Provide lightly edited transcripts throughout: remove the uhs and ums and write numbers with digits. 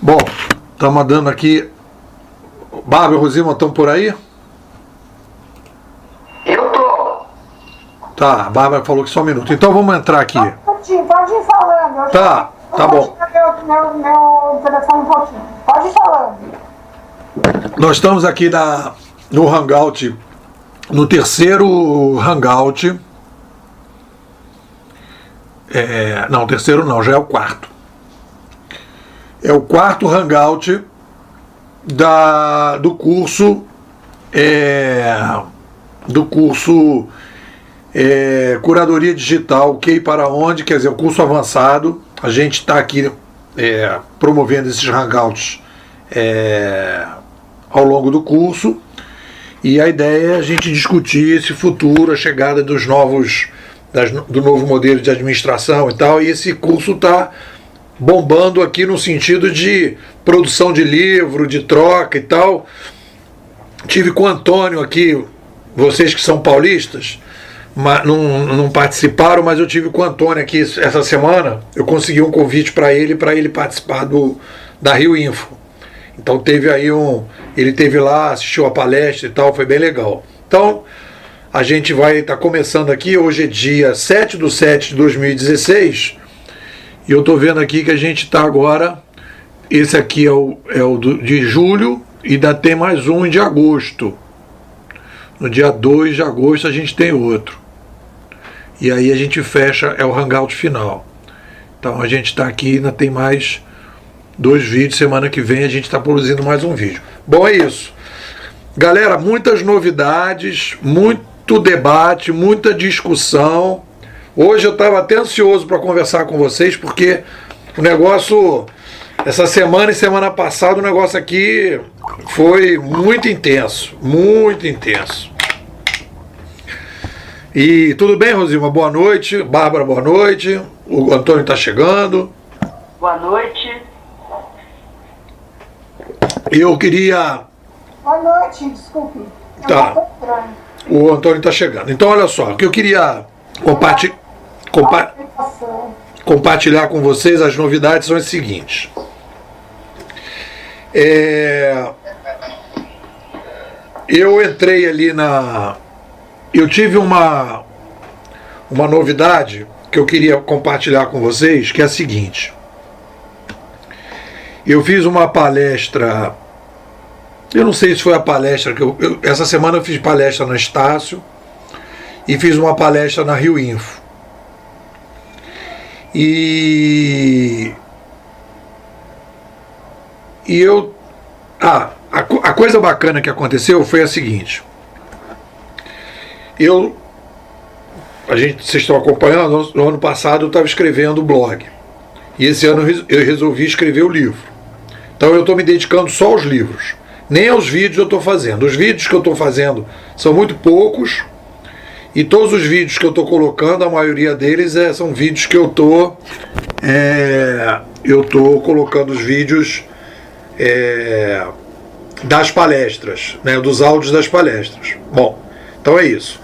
Bom, tá mandando aqui. Bárbara e Rosilma estão por aí? Eu tô. Tá, a Bárbara falou que só um minuto. Então vamos entrar aqui. Pode ir falando. Tá bom. Meu telefone um pouquinho. Pode ir falando. Nós estamos aqui no Hangout, no terceiro Hangout. Não, terceiro não, já é o quarto. É o quarto Hangout do curso Curadoria Digital, OK para onde, quer dizer, o curso avançado. A gente está aqui promovendo esses Hangouts ao longo do curso, e a ideia é a gente discutir esse futuro, a chegada do novo modelo de administração e tal, e esse curso está bombando aqui no sentido de produção de livro, de troca e tal. Tive com o Antônio aqui, vocês que são paulistas, não participaram, mas eu tive com o Antônio aqui essa semana. Eu consegui um convite para ele participar da Rio Info. Então ele teve lá, assistiu a palestra e tal, foi bem legal. Então a gente vai estar começando aqui. Hoje é dia 7/7/2016, e eu estou vendo aqui que a gente está agora. Esse aqui é o de julho, e ainda tem mais um de agosto. No dia 2 de agosto a gente tem outro. E aí a gente fecha, é o Hangout final. Então a gente está aqui, ainda tem mais 2 vídeos. Semana que vem a gente está produzindo mais um vídeo. Bom, é isso. Galera, muitas novidades, muito debate, muita discussão. Hoje eu estava até ansioso para conversar com vocês, porque o negócio, essa semana e semana passada, o negócio aqui foi muito intenso, muito intenso. E tudo bem, Rosilma? Boa noite. Bárbara, boa noite. O Antônio está chegando. Boa noite. Eu queria... Boa noite, desculpe. Tá. O Antônio está chegando. Então, olha só, o que eu queria compartilhar com vocês, as novidades são as seguintes. Eu entrei ali eu tive uma novidade que eu queria compartilhar com vocês, que é a seguinte. Eu fiz uma palestra, eu não sei se foi a palestra essa semana eu fiz palestra na Estácio e fiz uma palestra na Rio Info. E a coisa bacana que aconteceu foi a seguinte. Vocês estão acompanhando, no ano passado eu estava escrevendo o blog, e esse ano eu resolvi escrever o livro. Então eu estou me dedicando só aos livros, nem aos vídeos eu estou fazendo. Os vídeos que eu estou fazendo são muito poucos, e todos os vídeos que eu estou colocando, a maioria deles são vídeos que eu estou colocando os vídeos das palestras, né, dos áudios das palestras. Bom, então é isso.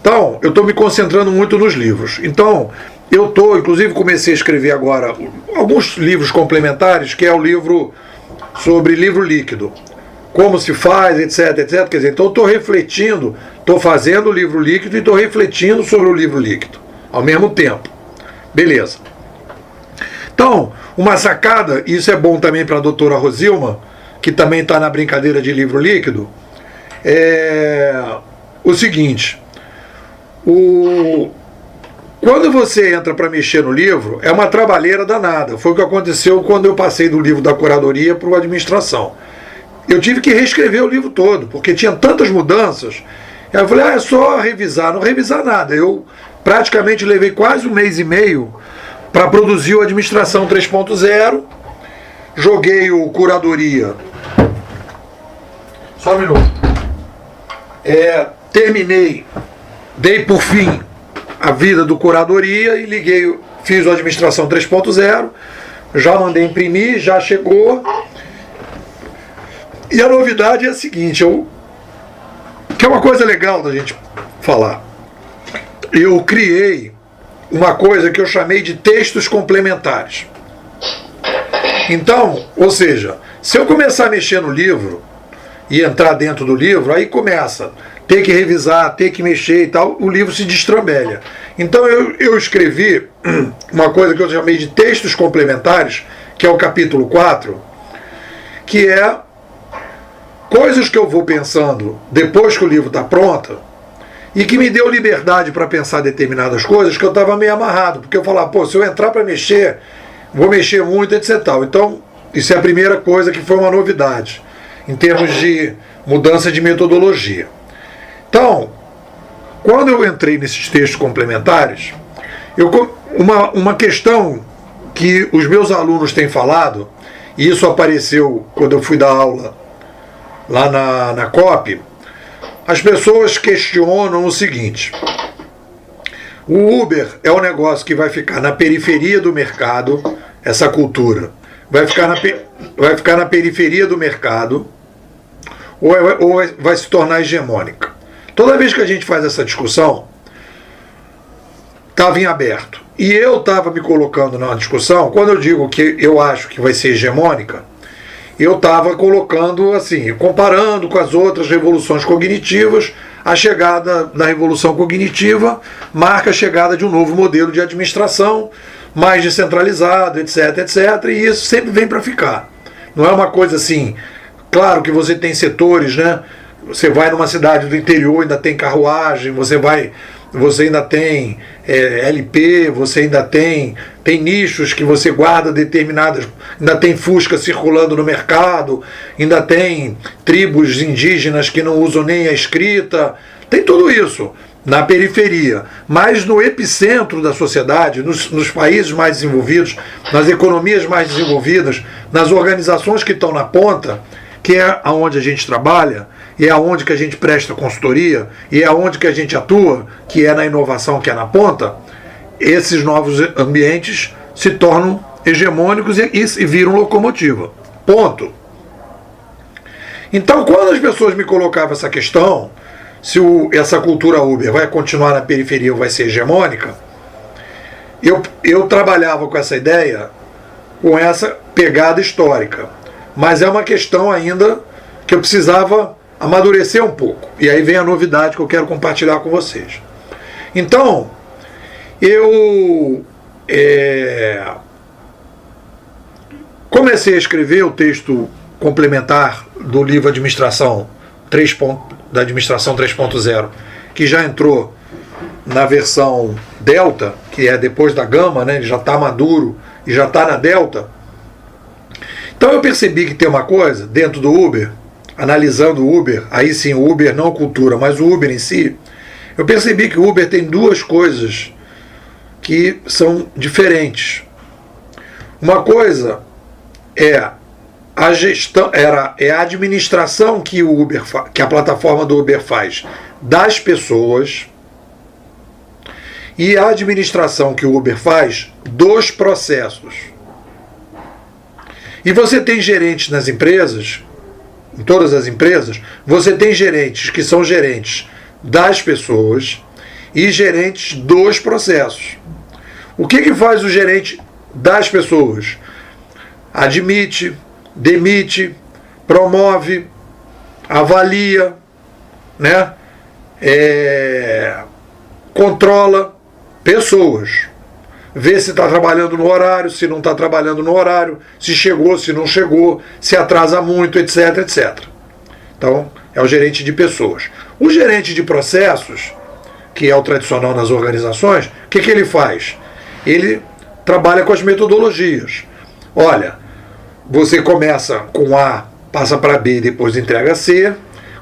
Então, eu estou me concentrando muito nos livros. Então, inclusive comecei a escrever agora alguns livros complementares, que é o livro sobre livro líquido, como se faz, etc, etc. Quer dizer, então eu estou refletindo, estou fazendo o livro líquido e estou refletindo sobre o livro líquido ao mesmo tempo. Beleza. Então, uma sacada, e isso é bom também para a doutora Rosilma, que também está na brincadeira de livro líquido, é o seguinte: quando você entra para mexer no livro, é uma trabalheira danada. Foi o que aconteceu quando eu passei do livro da curadoria para o administração. Eu tive que reescrever o livro todo, porque tinha tantas mudanças. Aí eu falei, é só revisar. Não revisar nada. Eu praticamente levei quase 1 mês e meio para produzir o Administração 3.0. Joguei o Curadoria. Só um minuto. Terminei, dei por fim a vida do Curadoria e fiz o Administração 3.0. Já mandei imprimir, já chegou. E a novidade é a seguinte, que é uma coisa legal da gente falar. Eu criei uma coisa que eu chamei de textos complementares. Então, ou seja, se eu começar a mexer no livro e entrar dentro do livro, aí começa ter que revisar, ter que mexer e tal, o livro se destrambelha. Então eu escrevi uma coisa que eu chamei de textos complementares, que é o capítulo 4, que é coisas que eu vou pensando depois que o livro está pronto e que me deu liberdade para pensar determinadas coisas que eu estava meio amarrado, porque eu falava, pô, se eu entrar para mexer, vou mexer muito, etc. Então, isso é a primeira coisa que foi uma novidade em termos de mudança de metodologia. Então, quando eu entrei nesses textos complementares, uma questão que os meus alunos têm falado, e isso apareceu quando eu fui dar aula lá na COP, as pessoas questionam o seguinte: o Uber é um negócio que vai ficar na periferia do mercado, essa cultura vai ficar na periferia do mercado, ou vai se tornar hegemônica. Toda vez que a gente faz essa discussão, estava em aberto. E eu estava me colocando na discussão, quando eu digo que eu acho que vai ser hegemônica, eu estava colocando assim, comparando com as outras revoluções cognitivas, a chegada da revolução cognitiva marca a chegada de um novo modelo de administração, mais descentralizado, etc, etc, e isso sempre vem para ficar. Não é uma coisa assim, claro que você tem setores, né? Você vai numa cidade do interior, ainda tem carruagem, você ainda tem LP, você ainda tem nichos que você guarda determinadas, ainda tem Fusca circulando no mercado, ainda tem tribos indígenas que não usam nem a escrita, tem tudo isso na periferia, mas no epicentro da sociedade, nos países mais desenvolvidos, nas economias mais desenvolvidas, nas organizações que estão na ponta, que é aonde a gente trabalha, e é aonde que a gente presta consultoria, e é aonde que a gente atua, que é na inovação, que é na ponta, esses novos ambientes se tornam hegemônicos e viram locomotiva. Ponto. Então, quando as pessoas me colocavam essa questão, se essa cultura Uber vai continuar na periferia ou vai ser hegemônica, eu trabalhava com essa ideia, com essa pegada histórica. Mas é uma questão ainda que eu precisava amadurecer um pouco. E aí vem a novidade que eu quero compartilhar com vocês. Então, eu comecei a escrever o texto complementar do livro Administração da Administração 3.0, que já entrou na versão Delta, que é depois da Gama, né? Ele já está maduro e já está na Delta. Então eu percebi que tem uma coisa dentro do Uber, analisando o Uber, aí sim o Uber não cultura, mas o Uber em si, eu percebi que o Uber tem duas coisas que são diferentes. Uma coisa é a gestão, é a administração que que a plataforma do Uber faz das pessoas, e a administração que o Uber faz dos processos. E você tem gerentes nas empresas, em todas as empresas, você tem gerentes que são gerentes das pessoas e gerentes dos processos. O que faz o gerente das pessoas? Admite, demite, promove, avalia, né? Controla pessoas. Vê se está trabalhando no horário, se não está trabalhando no horário, se chegou, se não chegou, se atrasa muito, etc, etc. Então, é o gerente de pessoas. O gerente de processos, que é o tradicional nas organizações, o que ele faz? Ele trabalha com as metodologias. Olha, você começa com A, passa para B, depois entrega C.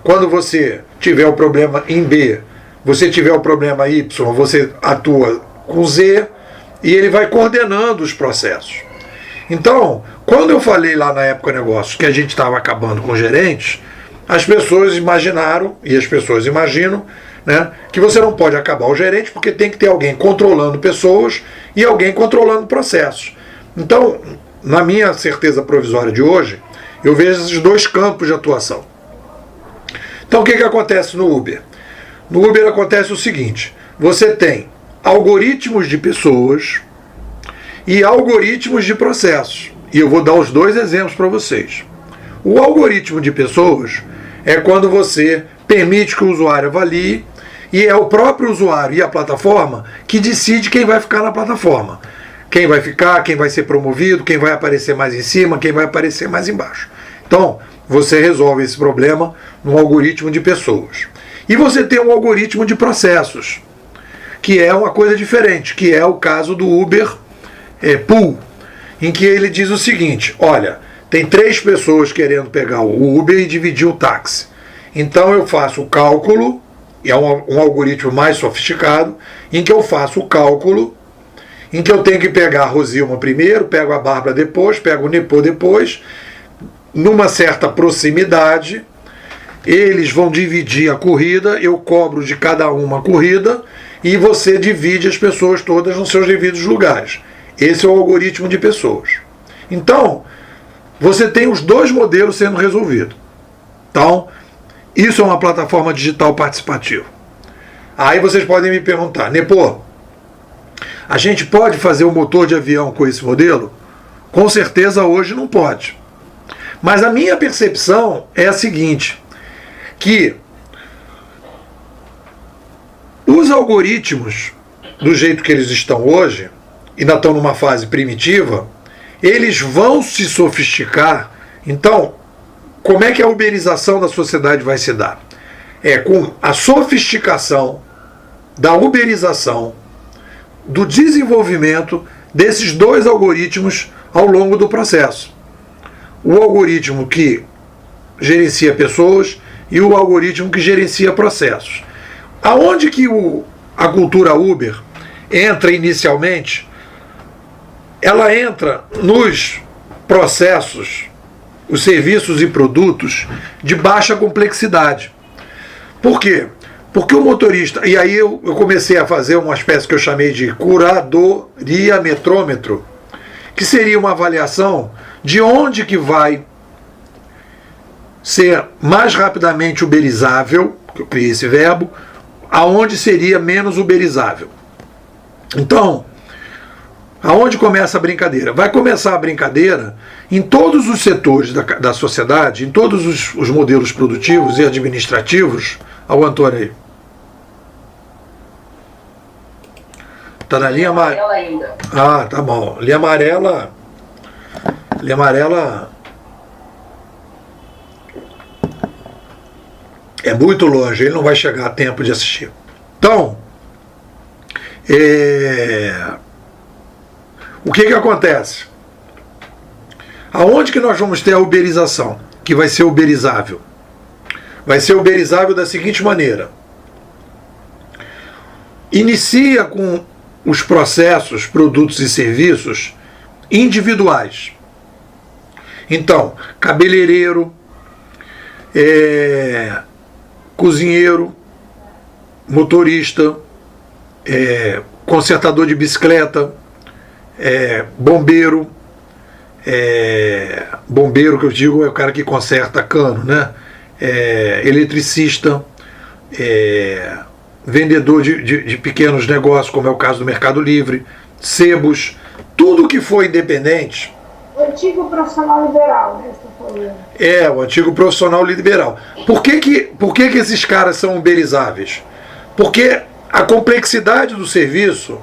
Quando você tiver o problema em B, você tiver o problema Y, você atua com Z, e ele vai coordenando os processos. Então, quando eu falei lá na Época Negócios que a gente estava acabando com gerentes, as pessoas imaginaram, e as pessoas imaginam, né, que você não pode acabar o gerente porque tem que ter alguém controlando pessoas e alguém controlando processos. Então, na minha certeza provisória de hoje, eu vejo esses dois campos de atuação. Então, o que acontece no Uber? No Uber acontece o seguinte: você tem algoritmos de pessoas e algoritmos de processos. E eu vou dar os dois exemplos para vocês. O algoritmo de pessoas é quando você permite que o usuário avalie e é o próprio usuário e a plataforma que decide quem vai ficar na plataforma. Quem vai ficar, quem vai ser promovido, quem vai aparecer mais em cima, quem vai aparecer mais embaixo. Então, você resolve esse problema no algoritmo de pessoas. E você tem um algoritmo de processos, que é uma coisa diferente, que é o caso do Uber Pool, em que ele diz o seguinte: olha, tem 3 pessoas querendo pegar o Uber e dividir o táxi. Então eu faço o cálculo, e é um algoritmo mais sofisticado, em que eu faço o cálculo, em que eu tenho que pegar a Rosilma primeiro, pego a Bárbara depois, pego o Nepô depois, numa certa proximidade, eles vão dividir a corrida, eu cobro de cada uma a corrida, e você divide as pessoas todas nos seus devidos lugares. Esse é o algoritmo de pessoas. Então, você tem os 2 modelos sendo resolvidos. Então, isso é uma plataforma digital participativa. Aí vocês podem me perguntar: Nepô, a gente pode fazer um motor de avião com esse modelo? Com certeza hoje não pode. Mas a minha percepção é a seguinte, que os algoritmos, do jeito que eles estão hoje, ainda estão numa fase primitiva, eles vão se sofisticar. Então, como é que a uberização da sociedade vai se dar? É com a sofisticação da uberização, do desenvolvimento desses 2 algoritmos ao longo do processo. O algoritmo que gerencia pessoas e o algoritmo que gerencia processos. Aonde que a cultura Uber entra inicialmente? Ela entra nos processos, os serviços e produtos de baixa complexidade. Por quê? Porque o motorista... E aí eu comecei a fazer uma espécie que eu chamei de curadoria metrômetro, que seria uma avaliação de onde que vai ser mais rapidamente uberizável, que eu criei esse verbo, aonde seria menos uberizável. Então, aonde começa a brincadeira? Vai começar a brincadeira em todos os setores da sociedade, em todos os modelos produtivos e administrativos. Olha o Antônio aí. Está na linha amarela ainda. Ah, tá bom. Linha amarela. Linha amarela é muito longe, ele não vai chegar a tempo de assistir. Então, o que acontece? Aonde que nós vamos ter a uberização? Que vai ser uberizável. Vai ser uberizável da seguinte maneira: inicia com os processos, produtos e serviços individuais. Então, cabeleireiro, cozinheiro, motorista, consertador de bicicleta, bombeiro. Bombeiro, que eu digo, é o cara que conserta cano, né? Eletricista, vendedor de pequenos negócios, como é o caso do Mercado Livre, sebos, tudo que for independente. O antigo profissional liberal, né? O antigo profissional liberal. Por que esses caras são uberizáveis? Porque a complexidade do serviço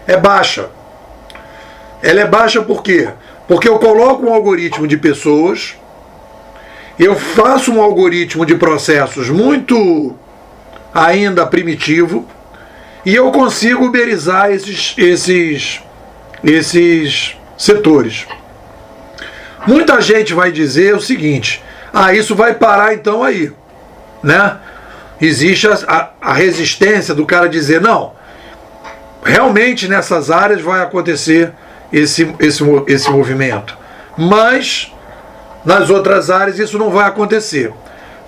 é baixa. Ela é baixa por quê? Porque eu coloco um algoritmo de pessoas, eu faço um algoritmo de processos muito ainda primitivo, e eu consigo uberizar esses setores. Muita gente vai dizer o seguinte: isso vai parar então aí, né? Existe a resistência do cara dizer, não, realmente nessas áreas vai acontecer esse movimento, mas nas outras áreas isso não vai acontecer.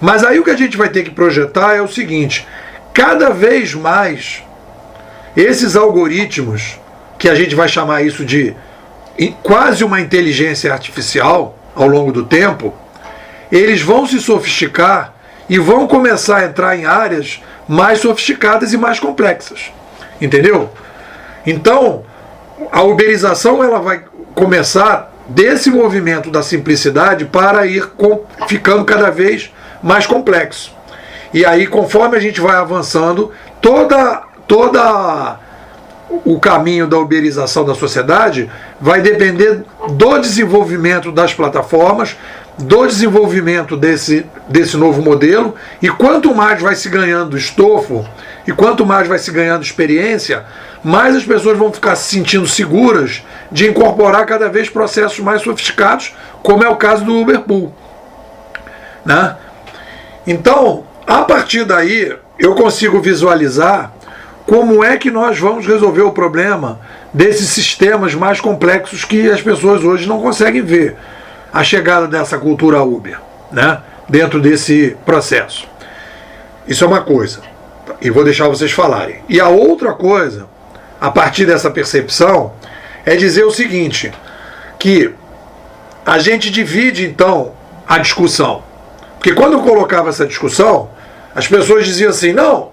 Mas aí o que a gente vai ter que projetar é o seguinte: cada vez mais esses algoritmos, que a gente vai chamar isso de quase uma inteligência artificial ao longo do tempo, eles vão se sofisticar e vão começar a entrar em áreas mais sofisticadas e mais complexas. Entendeu? Então, a uberização ela vai começar desse movimento da simplicidade para ir ficando cada vez mais complexo. E aí, conforme a gente vai avançando, toda o caminho da uberização da sociedade vai depender do desenvolvimento das plataformas, do desenvolvimento desse novo modelo, e quanto mais vai se ganhando estofo e quanto mais vai se ganhando experiência, mais as pessoas vão ficar se sentindo seguras de incorporar cada vez processos mais sofisticados, como é o caso do Uber Pool, né? Então, a partir daí, eu consigo visualizar como é que nós vamos resolver o problema desses sistemas mais complexos que as pessoas hoje não conseguem ver a chegada dessa cultura Uber, né, dentro desse processo. Isso é uma coisa, e vou deixar vocês falarem. E a outra coisa, a partir dessa percepção, é dizer o seguinte, que a gente divide então a discussão. Porque quando eu colocava essa discussão, as pessoas diziam assim, não,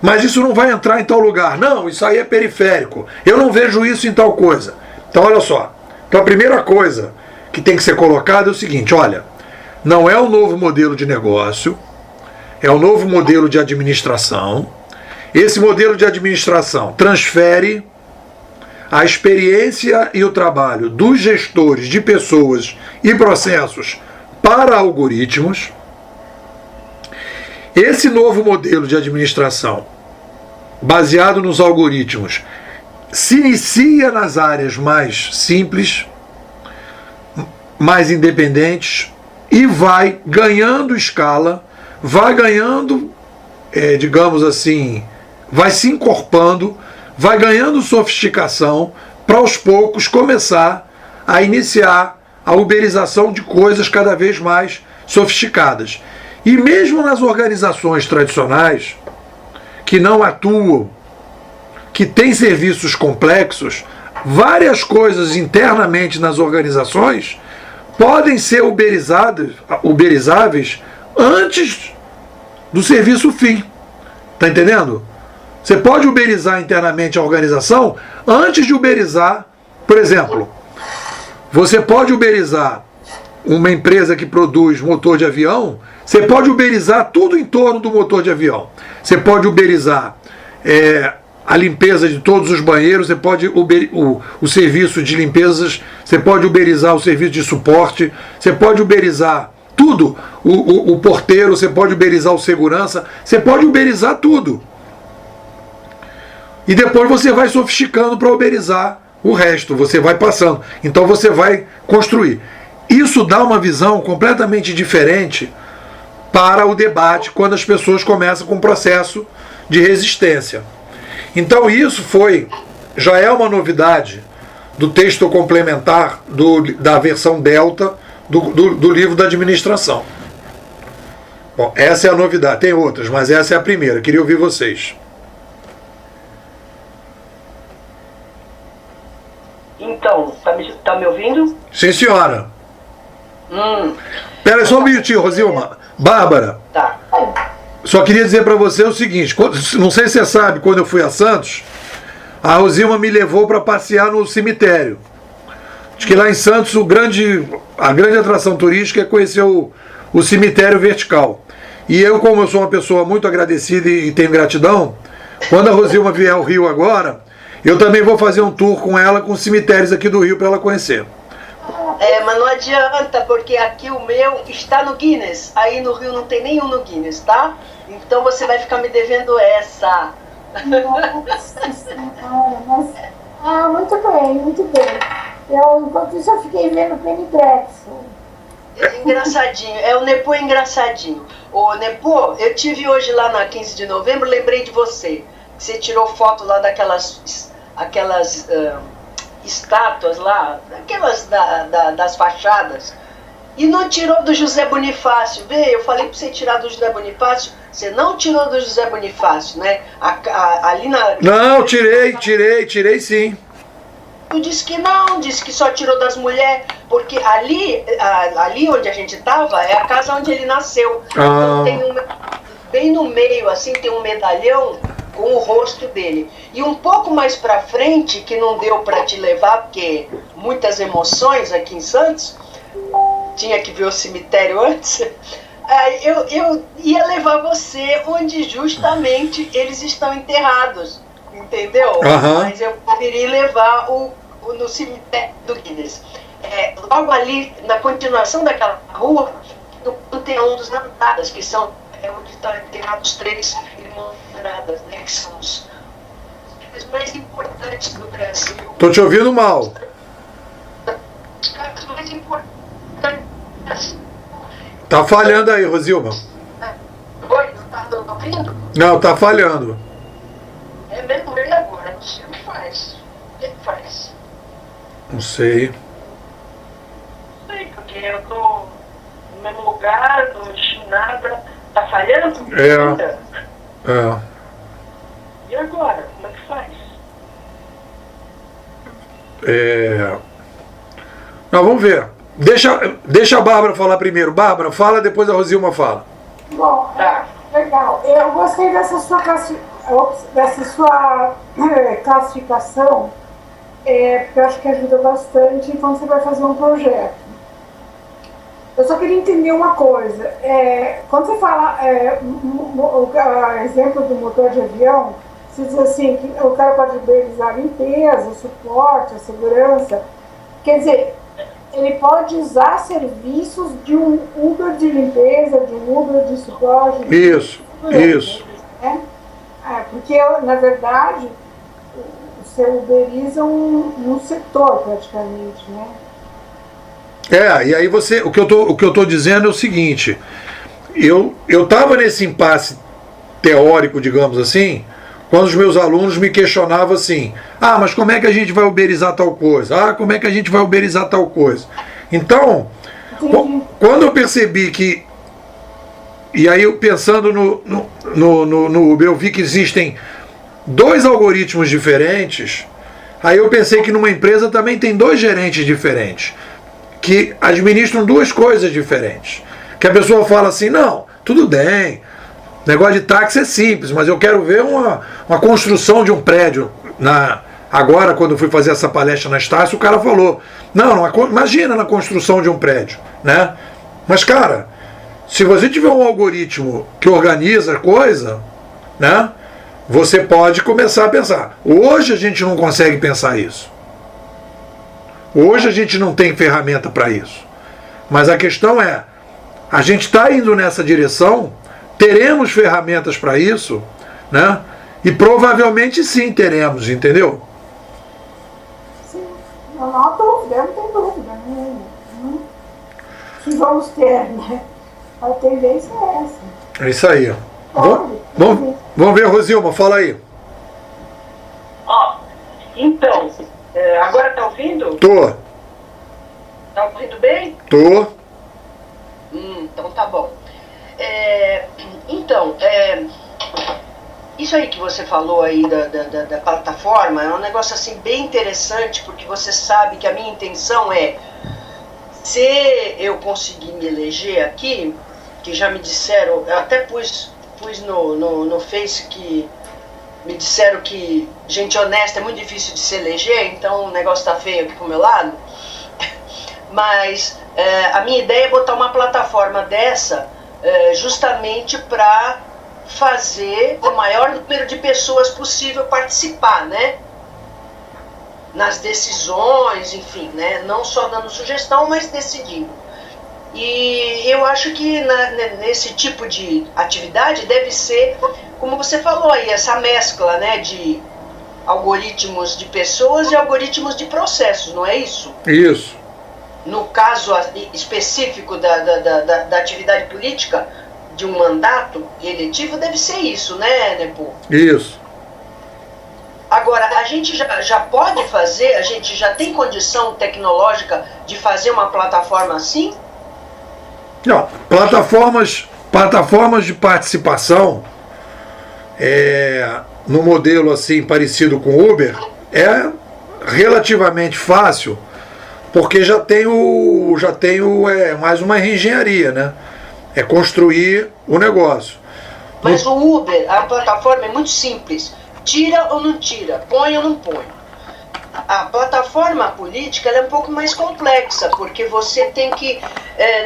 mas isso não vai entrar em tal lugar. Não, isso aí é periférico. Eu não vejo isso em tal coisa. Então, olha só. Então, a primeira coisa que tem que ser colocada é o seguinte, olha, não é o novo modelo de negócio, é o novo modelo de administração. Esse modelo de administração transfere a experiência e o trabalho dos gestores de pessoas e processos para algoritmos. Esse novo modelo de administração, baseado nos algoritmos, se inicia nas áreas mais simples, mais independentes, e vai ganhando escala, vai ganhando, digamos assim, vai se encorpando, vai ganhando sofisticação, para aos poucos começar a iniciar a uberização de coisas cada vez mais sofisticadas. E mesmo nas organizações tradicionais, que não atuam, que têm serviços complexos, várias coisas internamente nas organizações podem ser uberizáveis antes do serviço fim. Está entendendo? Você pode uberizar internamente a organização antes de uberizar, por exemplo, você pode uberizar uma empresa que produz motor de avião, você pode uberizar tudo em torno do motor de avião. Você pode uberizar a limpeza de todos os banheiros, você pode o serviço de limpezas, você pode uberizar o serviço de suporte, você pode uberizar tudo, o porteiro, você pode uberizar o segurança, você pode uberizar tudo. E depois você vai sofisticando para uberizar o resto, você vai passando. Então você vai construir. Isso dá uma visão completamente diferente para o debate quando as pessoas começam com um processo de resistência. Então isso já é uma novidade do texto complementar da versão Delta do livro da administração. Bom, essa é a novidade. Tem outras, mas essa é a primeira. Queria ouvir vocês. Então, tá me ouvindo? Sim, senhora. Pera aí só um minutinho, Rosilma. Bárbara. Tá. Só queria dizer para você o seguinte, não sei se você sabe, quando eu fui a Santos, a Rosilma me levou para passear no cemitério. Diz que lá em Santos a grande atração turística é conhecer o cemitério vertical. E eu, como eu sou uma pessoa muito agradecida e tenho gratidão, quando a Rosilma vier ao Rio agora, eu também vou fazer um tour com ela com os cemitérios aqui do Rio para ela conhecer. Mas não adianta, porque aqui o meu está no Guinness. Aí no Rio não tem nenhum no Guinness, tá? Então você vai ficar me devendo essa. Nossa senhora, mas... muito bem, muito bem. Enquanto isso eu fiquei vendo Penny Dreadful. Engraçadinho, o Nepo é engraçadinho. Ô Nepo, eu tive hoje lá na 15 de novembro, lembrei de você. Você tirou foto lá daquelas estátuas lá, aquelas das fachadas, e não tirou do José Bonifácio. Vê, eu falei para você tirar do José Bonifácio, você não tirou do José Bonifácio, né? Ali na... Não, tirei sim. Tu disse que não, disse que só tirou das mulheres, porque ali onde a gente estava é a casa onde ele nasceu. Então tem bem no meio, assim, tem um medalhão com o rosto dele. E um pouco mais para frente, que não deu para te levar, porque muitas emoções aqui em Santos, tinha que ver o cemitério antes, eu ia levar você onde justamente eles estão enterrados, entendeu? Aham. Mas eu preferi levar no cemitério do Guinness. Logo ali, na continuação daquela rua, do Panteão dos Namorados, que são onde estão enterrados 3 irmãos namoradas, né, que são os mais importantes do Brasil. Tô te ouvindo mal. Os caras mais importantes. Tá falhando aí, Rosilma. Oi, não tá ouvindo? Não, tá falhando. É mesmo ele agora, não sei o que faz. O que faz? Não sei. Não sei, porque eu tô no mesmo lugar, não mexi em nada. Tá falhando? É. E agora? Como é que faz? Não, vamos ver. Deixa a Bárbara falar primeiro. Bárbara, fala, depois a Rosilma fala. Bom, Tá. legal. Eu gostei dessa sua classificação, porque eu acho que ajuda bastante quando você vai fazer um projeto. Eu só queria entender uma coisa. Quando você fala o exemplo do motor de avião, você diz assim que o cara pode realizar a limpeza, o suporte, a segurança. Quer dizer, ele pode usar serviços de um Uber de limpeza, de um Uber de suporte. Isso. Né? Porque, na verdade, você uberiza um setor praticamente, né? E aí o que eu tô dizendo é o seguinte, eu tava nesse impasse teórico, digamos assim, quando os meus alunos me questionavam assim, mas como é que a gente vai uberizar tal coisa? Como é que a gente vai uberizar tal coisa? Então, quando eu percebi que, e aí eu pensando no Uber, eu vi que existem 2 algoritmos diferentes, aí eu pensei que numa empresa também tem 2 gerentes diferentes, que administram 2 coisas diferentes. Que a pessoa fala assim, não, tudo bem, negócio de táxi é simples, mas eu quero ver uma construção de um prédio. Agora, quando eu fui fazer essa palestra na Estácio, o cara falou, imagina na construção de um prédio, né? Mas, cara, se você tiver um algoritmo que organiza a coisa, né, você pode começar a pensar. Hoje a gente não consegue pensar isso. Hoje a gente não tem ferramenta para isso. Mas a questão é, a gente está indo nessa direção, teremos ferramentas para isso, né? E provavelmente sim teremos, entendeu? Sim, não há dúvida, não tem dúvida. Que vamos ter, né? A tendência é essa. É isso aí. Vamos ver, Rosilma, fala aí. Então, agora tá ouvindo? Tô. Tá ouvindo bem? Tô. Então tá bom. Isso aí que você falou aí da plataforma é um negócio assim bem interessante, porque você sabe que a minha intenção é, se eu conseguir me eleger aqui, que já me disseram, eu até pus no Face que me disseram que gente honesta é muito difícil de se eleger, então o negócio tá feio aqui pro meu lado. Mas a minha ideia é botar uma plataforma dessa justamente para fazer o maior número de pessoas possível participar, né? Nas decisões, enfim, né? Não só dando sugestão, mas decidindo. E eu acho que nesse tipo de atividade deve ser, como você falou aí, essa mescla, né, de algoritmos de pessoas e algoritmos de processos, não é isso? Isso. No caso específico da atividade política, de um mandato eletivo, deve ser isso, né, Nepo? Isso. Agora, a gente já pode fazer, a gente já tem condição tecnológica de fazer uma plataforma assim? Não, plataformas de participação no modelo assim parecido com o Uber é relativamente fácil, porque já tem mais uma engenharia, né? É construir o negócio. Mas o Uber, a plataforma é muito simples. Tira ou não tira, põe ou não põe. A plataforma política ela é um pouco mais complexa, porque você tem que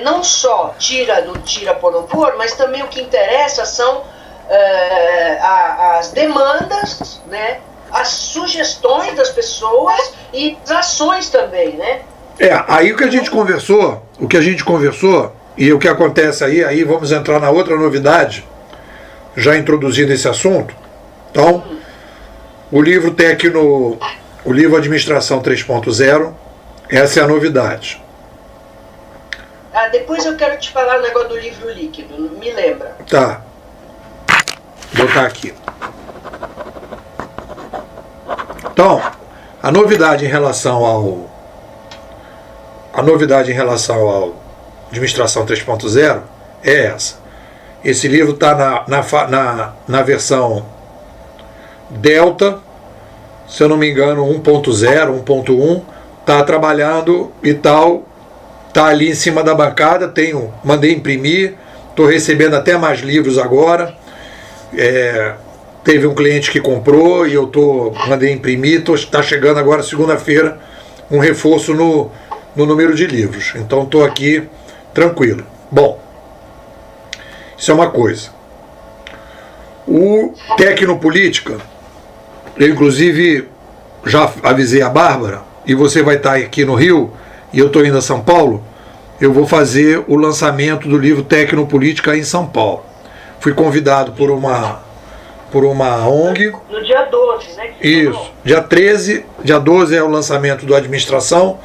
não só tira, não tira, por não pôr, mas também o que interessa são as demandas, né, as sugestões das pessoas e as ações também, né? Aí o que a gente conversou, e o que acontece aí vamos entrar na outra novidade, já introduzindo esse assunto. Então, o livro o livro Administração 3.0, essa é a novidade. Depois eu quero te falar o negócio do livro líquido, me lembra. Tá. Vou botar aqui. Então, a novidade em relação ao Administração 3.0 é essa. Esse livro está na versão Delta, se eu não me engano, 1.0, 1.1, está trabalhando e tal, está ali em cima da bancada, mandei imprimir, estou recebendo até mais livros agora, teve um cliente que comprou e eu mandei imprimir, está chegando agora segunda-feira um reforço no número de livros, então estou aqui tranquilo. Bom, isso é uma coisa. O Tecnopolítica, eu inclusive já avisei a Bárbara, e você vai estar aqui no Rio, e eu estou indo a São Paulo, eu vou fazer o lançamento do livro Tecnopolítica em São Paulo. Fui convidado por uma ONG. No dia 12, né? Isso. Dia 12 é o lançamento do Administração,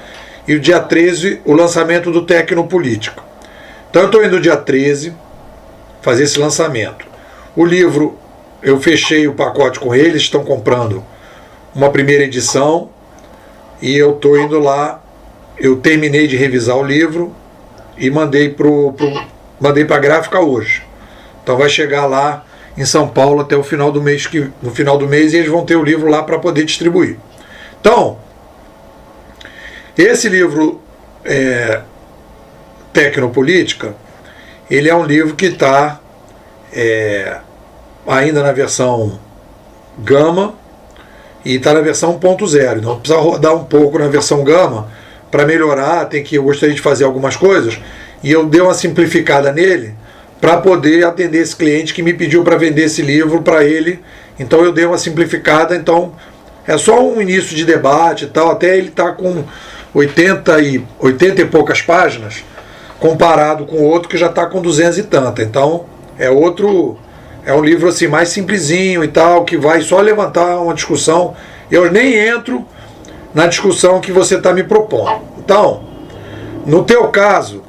e o dia 13 o lançamento do Tecnopolítica. Então eu estou indo dia 13 fazer esse lançamento. O livro, eu fechei o pacote com eles, estão comprando uma primeira edição e eu estou indo lá. Eu terminei de revisar o livro e mandei para a gráfica hoje. Então vai chegar lá em São Paulo até o final do mês, no final do mês, e eles vão ter o livro lá para poder distribuir. Então, esse livro Tecnopolítica, ele é um livro que está ainda na versão Gama e está na versão 1.0. Então precisa rodar um pouco na versão Gama para melhorar. Eu gostaria de fazer algumas coisas e eu dei uma simplificada nele para poder atender esse cliente que me pediu para vender esse livro para ele. Então eu dei uma simplificada. Então é só um início de debate e tal. Até ele está com 80 e poucas páginas comparado com o outro que já está com 200 e tanta. Então é um livro assim mais simplesinho e tal, que vai só levantar uma discussão. Eu nem entro na discussão que você está me propondo. Então, no teu caso,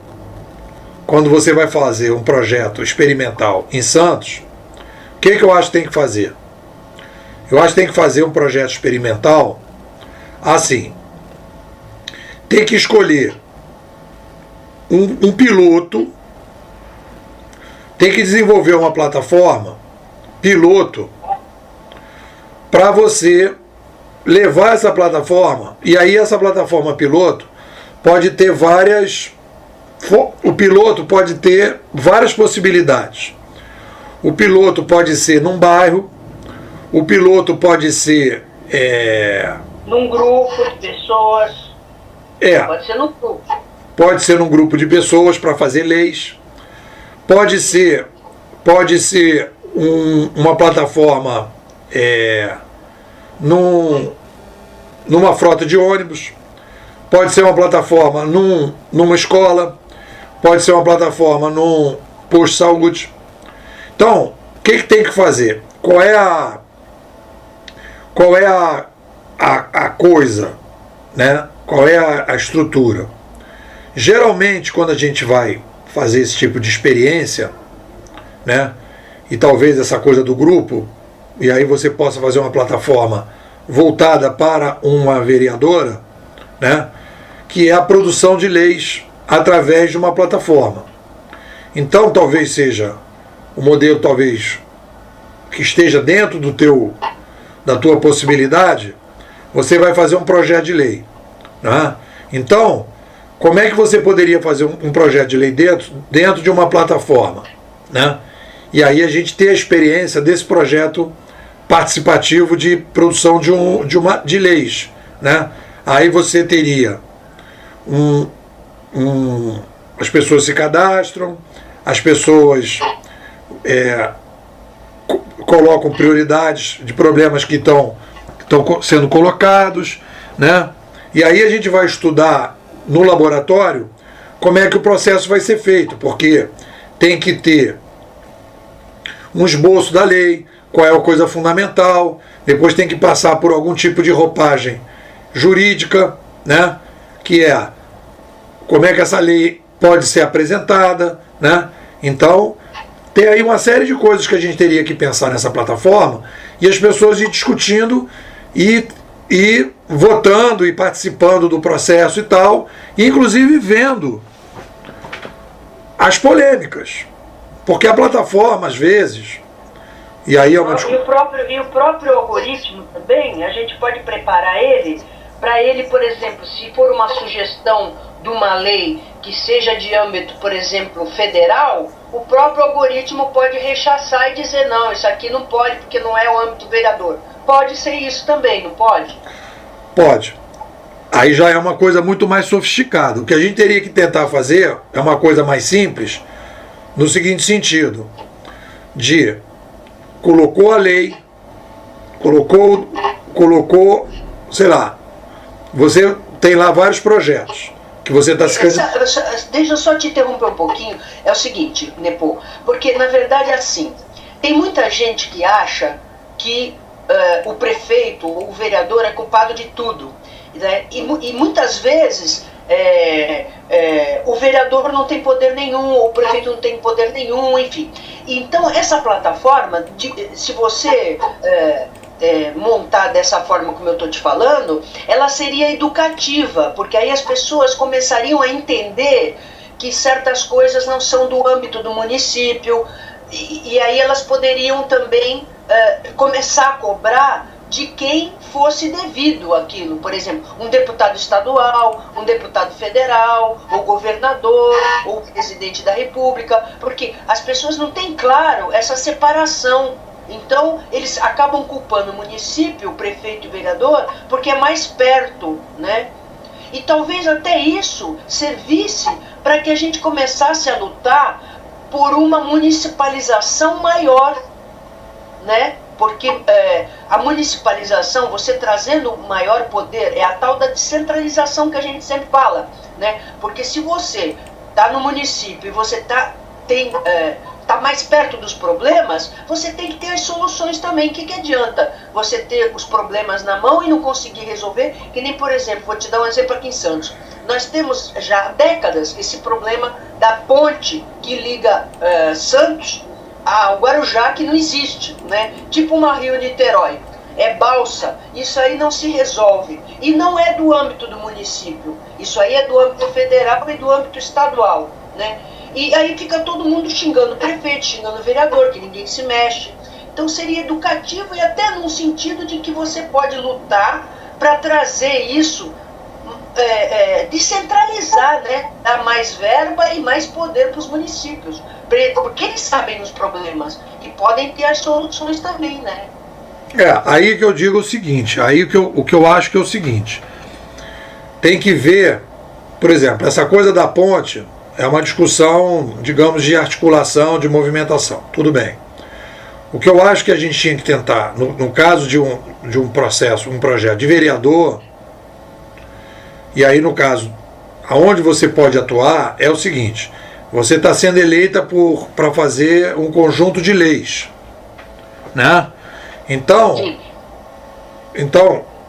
quando você vai fazer um projeto experimental em Santos, o que eu acho que tem que fazer? Eu acho que tem que fazer um projeto experimental assim. Tem que escolher um piloto, tem que desenvolver uma plataforma piloto para você levar essa plataforma, e aí essa plataforma piloto pode ter o piloto pode ter várias possibilidades. O piloto pode ser num bairro, o piloto pode ser num grupo de pessoas. Pode ser no grupo. Pode ser num grupo de pessoas para fazer leis. Pode ser uma plataforma numa frota de ônibus. Pode ser uma plataforma numa escola. Pode ser uma plataforma num posto de saúde. Então, o que tem que fazer? Qual é a coisa, né? Qual é a estrutura? Geralmente, quando a gente vai fazer esse tipo de experiência, né? E talvez essa coisa do grupo, e aí você possa fazer uma plataforma voltada para uma vereadora, né? Que é a produção de leis através de uma plataforma. Então, talvez seja o modelo, talvez que esteja dentro da tua possibilidade. Você vai fazer um projeto de lei, né? Então, como é que você poderia fazer um projeto de lei dentro de uma plataforma, né? e aí a gente ter a experiência desse projeto participativo de produção de leis, né? Aí você teria as pessoas se cadastram, as pessoas colocam prioridades de problemas que estão sendo colocados, né? E aí a gente vai estudar no laboratório como é que o processo vai ser feito, porque tem que ter um esboço da lei, qual é a coisa fundamental, depois tem que passar por algum tipo de roupagem jurídica, né? Que é como é que essa lei pode ser apresentada, né? Então, tem aí uma série de coisas que a gente teria que pensar nessa plataforma e as pessoas ir discutindo e votando e participando do processo e tal, e inclusive vendo as polêmicas. Porque a plataforma, às vezes, e aí é uma e o próprio algoritmo também, a gente pode preparar ele para ele, por exemplo, se for uma sugestão de uma lei que seja de âmbito, por exemplo, federal, o próprio algoritmo pode rechaçar e dizer não, isso aqui não pode porque não é o âmbito vereador. Pode ser isso também, não pode? Pode. Aí já é uma coisa muito mais sofisticada. O que a gente teria que tentar fazer é uma coisa mais simples, no seguinte sentido, de colocou a lei, colocou, sei lá, você tem lá vários projetos que você está se Deixa eu só te interromper um pouquinho. É o seguinte, Nepo, porque na verdade é assim, tem muita gente que acha que o prefeito ou o vereador é culpado de tudo, né? E muitas vezes o vereador não tem poder nenhum, ou o prefeito não tem poder nenhum, enfim. Então essa plataforma, se você montar dessa forma como eu estou te falando, ela seria educativa, porque aí as pessoas começariam a entender que certas coisas não são do âmbito do município, e aí elas poderiam também começar a cobrar de quem fosse devido aquilo. Por exemplo, um deputado estadual, um deputado federal, ou governador, ou presidente da república, porque as pessoas não têm claro essa separação. Então, eles acabam culpando o município, o prefeito e o vereador, porque é mais perto, né? E talvez até isso servisse para que a gente começasse a lutar por uma municipalização maior, né? Porque a municipalização, você trazendo maior poder, é a tal da descentralização que a gente sempre fala, né? Porque se você está no município e você está mais perto dos problemas, você tem que ter as soluções também. O que adianta você ter os problemas na mão e não conseguir resolver? Que nem, por exemplo, vou te dar um exemplo aqui em Santos. Nós temos já há décadas esse problema da ponte que liga Santos ao Guarujá, que não existe, né? Tipo uma Rio-Niterói. É balsa, isso aí não se resolve. E não é do âmbito do município. Isso aí é do âmbito federal e do âmbito estadual, né? E aí fica todo mundo xingando o prefeito, xingando o vereador, que ninguém se mexe. Então seria educativo e até num sentido de que você pode lutar para trazer isso, descentralizar, né? Dar mais verba e mais poder para os municípios. Porque eles sabem os problemas e podem ter as soluções também, né? Aí que eu digo o seguinte, aí o que eu acho que é o seguinte, tem que ver, por exemplo, essa coisa da ponte é uma discussão, digamos, de articulação, de movimentação, tudo bem. O que eu acho que a gente tinha que tentar, no caso de um processo, um projeto de vereador, e aí no caso, aonde você pode atuar, é o seguinte, você está sendo eleita para fazer um conjunto de leis, né? Então,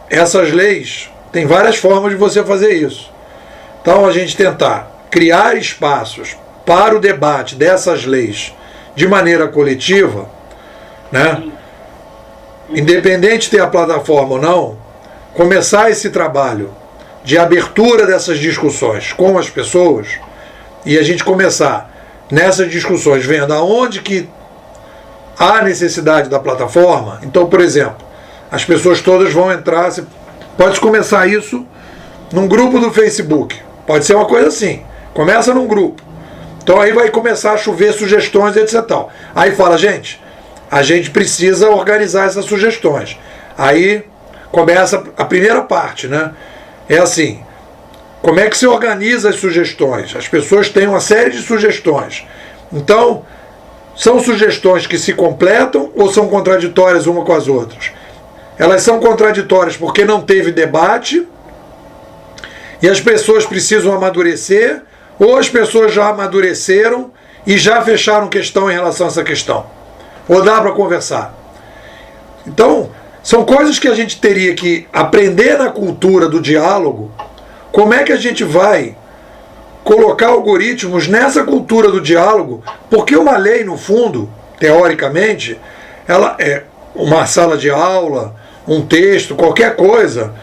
essas leis, tem várias formas de você fazer isso. Então, a gente tentar criar espaços para o debate dessas leis de maneira coletiva, né? Independente de ter a plataforma ou não, começar esse trabalho de abertura dessas discussões com as pessoas e a gente começar nessas discussões vendo aonde que há necessidade da plataforma. Então, por exemplo, as pessoas todas vão entrar, você pode começar isso num grupo do Facebook, pode ser uma coisa assim, começa num grupo, Então aí vai começar a chover sugestões, etc. Tal. Aí fala, gente, a gente precisa organizar essas sugestões. Aí começa a primeira parte, né? É assim, como é que se organiza as sugestões? As pessoas têm uma série de sugestões. Então, são sugestões que se completam ou são contraditórias uma com as outras? Elas são contraditórias porque não teve debate e as pessoas precisam amadurecer, ou as pessoas já amadureceram e já fecharam questão em relação a essa questão. Ou dá para conversar. Então, são coisas que a gente teria que aprender na cultura do diálogo. Como é que a gente vai colocar algoritmos nessa cultura do diálogo? Porque uma lei, no fundo, teoricamente, ela é uma sala de aula, um texto, qualquer coisa,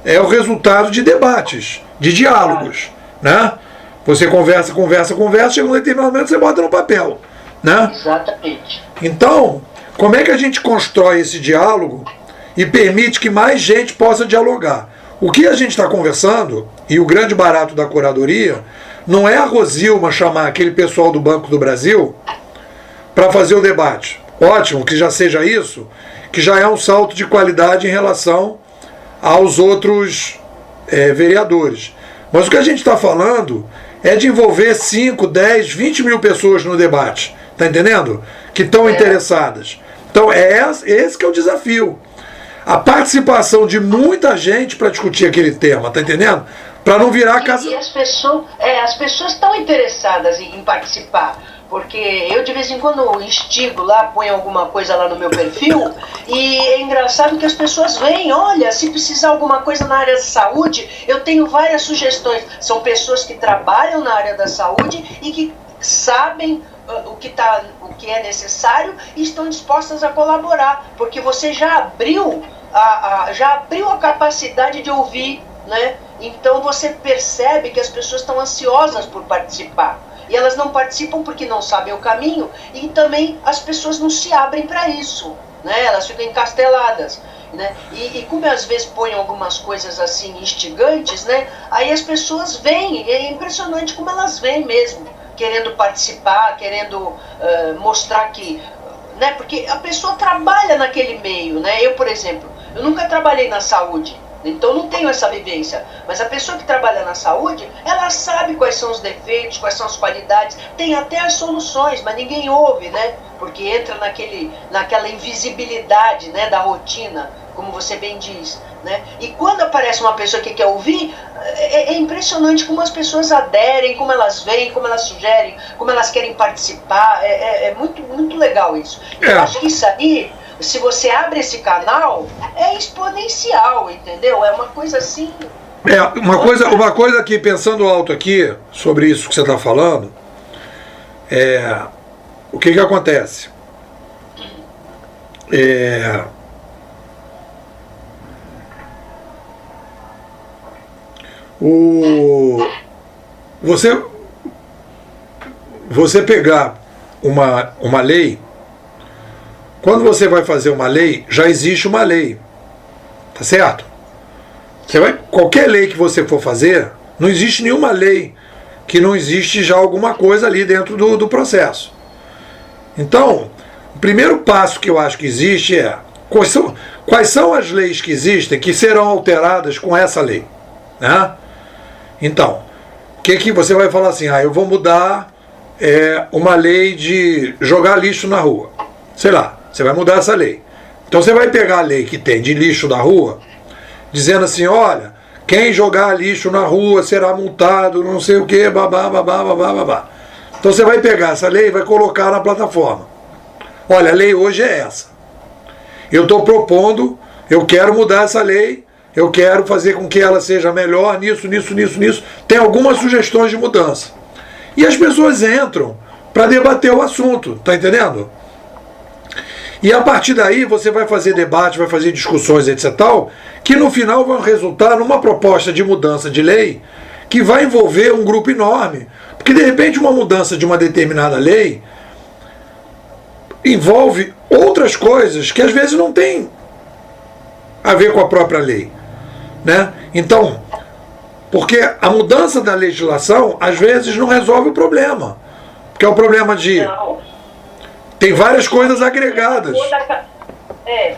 é o resultado de debates, de diálogos, né? Você conversa, chega um determinado momento você bota no papel, né? Exatamente. Então, como é que a gente constrói esse diálogo e permite que mais gente possa dialogar? O que a gente está conversando, e o grande barato da curadoria, não é a Rosilma chamar aquele pessoal do Banco do Brasil para fazer o debate. Ótimo que já seja isso, que já é um salto de qualidade em relação aos outros vereadores. Mas o que a gente está falando é de envolver 5, 10, 20 mil pessoas no debate. Está entendendo? Que estão interessadas. Então esse que é o desafio. A participação de muita gente para discutir aquele tema, está entendendo? Para não virar casa. E as pessoas estão interessadas em participar. Porque eu de vez em quando instigo lá, ponho alguma coisa lá no meu perfil, e é engraçado que as pessoas veem, olha, se precisar alguma coisa na área da saúde, eu tenho várias sugestões. São pessoas que trabalham na área da saúde e que sabem o que é necessário e estão dispostas a colaborar, porque você já abriu a capacidade de ouvir, né? Então você percebe que as pessoas estão ansiosas por participar. E elas não participam porque não sabem o caminho, e também as pessoas não se abrem para isso, né? Elas ficam encasteladas, né? E como às vezes põem algumas coisas assim instigantes, né? Aí as pessoas vêm, é impressionante como elas vêm mesmo, querendo participar, querendo mostrar que... Né? Porque a pessoa trabalha naquele meio, né? Eu, por exemplo, eu nunca trabalhei na saúde, então não tenho essa vivência, mas a pessoa que trabalha na saúde, ela sabe quais são os defeitos, quais são as qualidades, tem até as soluções, mas ninguém ouve, né? Porque entra naquela invisibilidade, né, da rotina, como você bem diz, né? E quando aparece uma pessoa que quer ouvir, é impressionante como as pessoas aderem, como elas veem, como elas sugerem, como elas querem participar, é muito, muito legal isso. Eu acho que isso aí, se você abre esse canal, é exponencial, entendeu? É uma coisa assim... Uma coisa aqui, pensando alto aqui, sobre isso que você está falando, o que acontece? Você pegar uma lei, quando você vai fazer uma lei, já existe uma lei, tá certo? Qualquer lei que você for fazer, não existe nenhuma lei que não existe já alguma coisa ali dentro do processo. Então, o primeiro passo que eu acho que existe é quais são as leis que existem que serão alteradas com essa lei, né? Então, o que você vai falar assim? Eu vou mudar uma lei de jogar lixo na rua. Sei lá, você vai mudar essa lei. Então você vai pegar a lei que tem de lixo na rua, dizendo assim, olha, quem jogar lixo na rua será multado, não sei o que, babá, babá, babá, babá. Então você vai pegar essa lei e vai colocar na plataforma. Olha, a lei hoje é essa. Eu estou propondo, eu quero mudar essa lei, eu quero fazer com que ela seja melhor nisso, nisso, nisso, nisso. Tem algumas sugestões de mudança. E as pessoas entram para debater o assunto, tá entendendo? E a partir daí você vai fazer debate, vai fazer discussões, etc. tal, que no final vão resultar numa proposta de mudança de lei que vai envolver um grupo enorme. Porque de repente uma mudança de uma determinada lei envolve outras coisas que às vezes não tem a ver com a própria lei, né? Então, porque a mudança da legislação às vezes não resolve o problema. Porque é o problema de... Não. Tem várias coisas agregadas.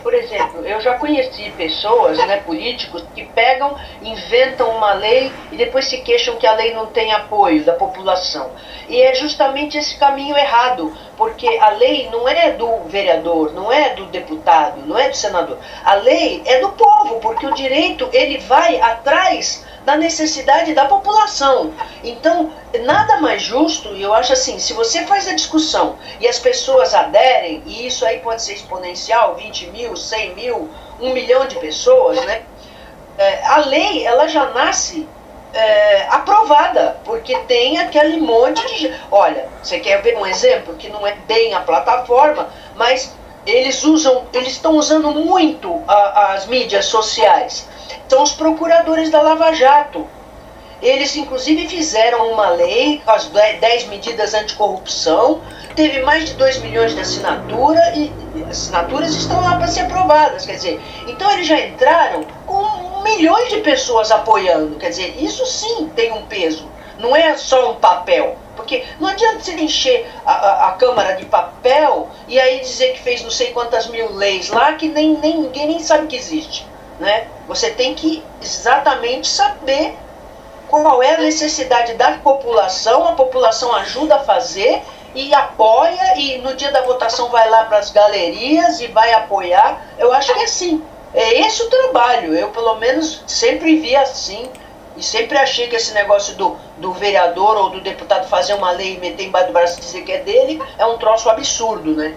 Por exemplo, eu já conheci pessoas, né, políticos, que pegam, inventam uma lei e depois se queixam que a lei não tem apoio da população. E é justamente esse caminho errado, porque a lei não é do vereador, não é do deputado, não é do senador. A lei é do povo, porque o direito ele vai atrás da necessidade da população. Então, nada mais justo, e eu acho assim, se você faz a discussão e as pessoas aderem, e isso aí pode ser exponencial, 20 mil, 100 mil, 1 milhão de pessoas, né? A lei, ela já nasce aprovada, porque tem aquele monte de... Olha, você quer ver um exemplo que não é bem a plataforma, mas eles estão usando muito as mídias sociais. São os procuradores da Lava Jato. Eles, inclusive, fizeram uma lei, as 10 medidas anticorrupção, teve mais de 2 milhões de assinatura, e assinaturas estão lá para ser aprovadas. Quer dizer, então eles já entraram com milhões de pessoas apoiando. Quer dizer, isso sim tem um peso. Não é só um papel. Porque não adianta você encher a Câmara de papel e aí dizer que fez não sei quantas mil leis lá que ninguém nem sabe que existe. Né? Você tem que exatamente saber qual é a necessidade da população, a população ajuda a fazer e apoia, e no dia da votação vai lá para as galerias e vai apoiar. Eu acho que é assim, é esse o trabalho. Eu pelo menos sempre vi assim, e sempre achei que esse negócio do vereador ou do deputado fazer uma lei e meter embaixo do braço e dizer que é dele é um troço absurdo, né?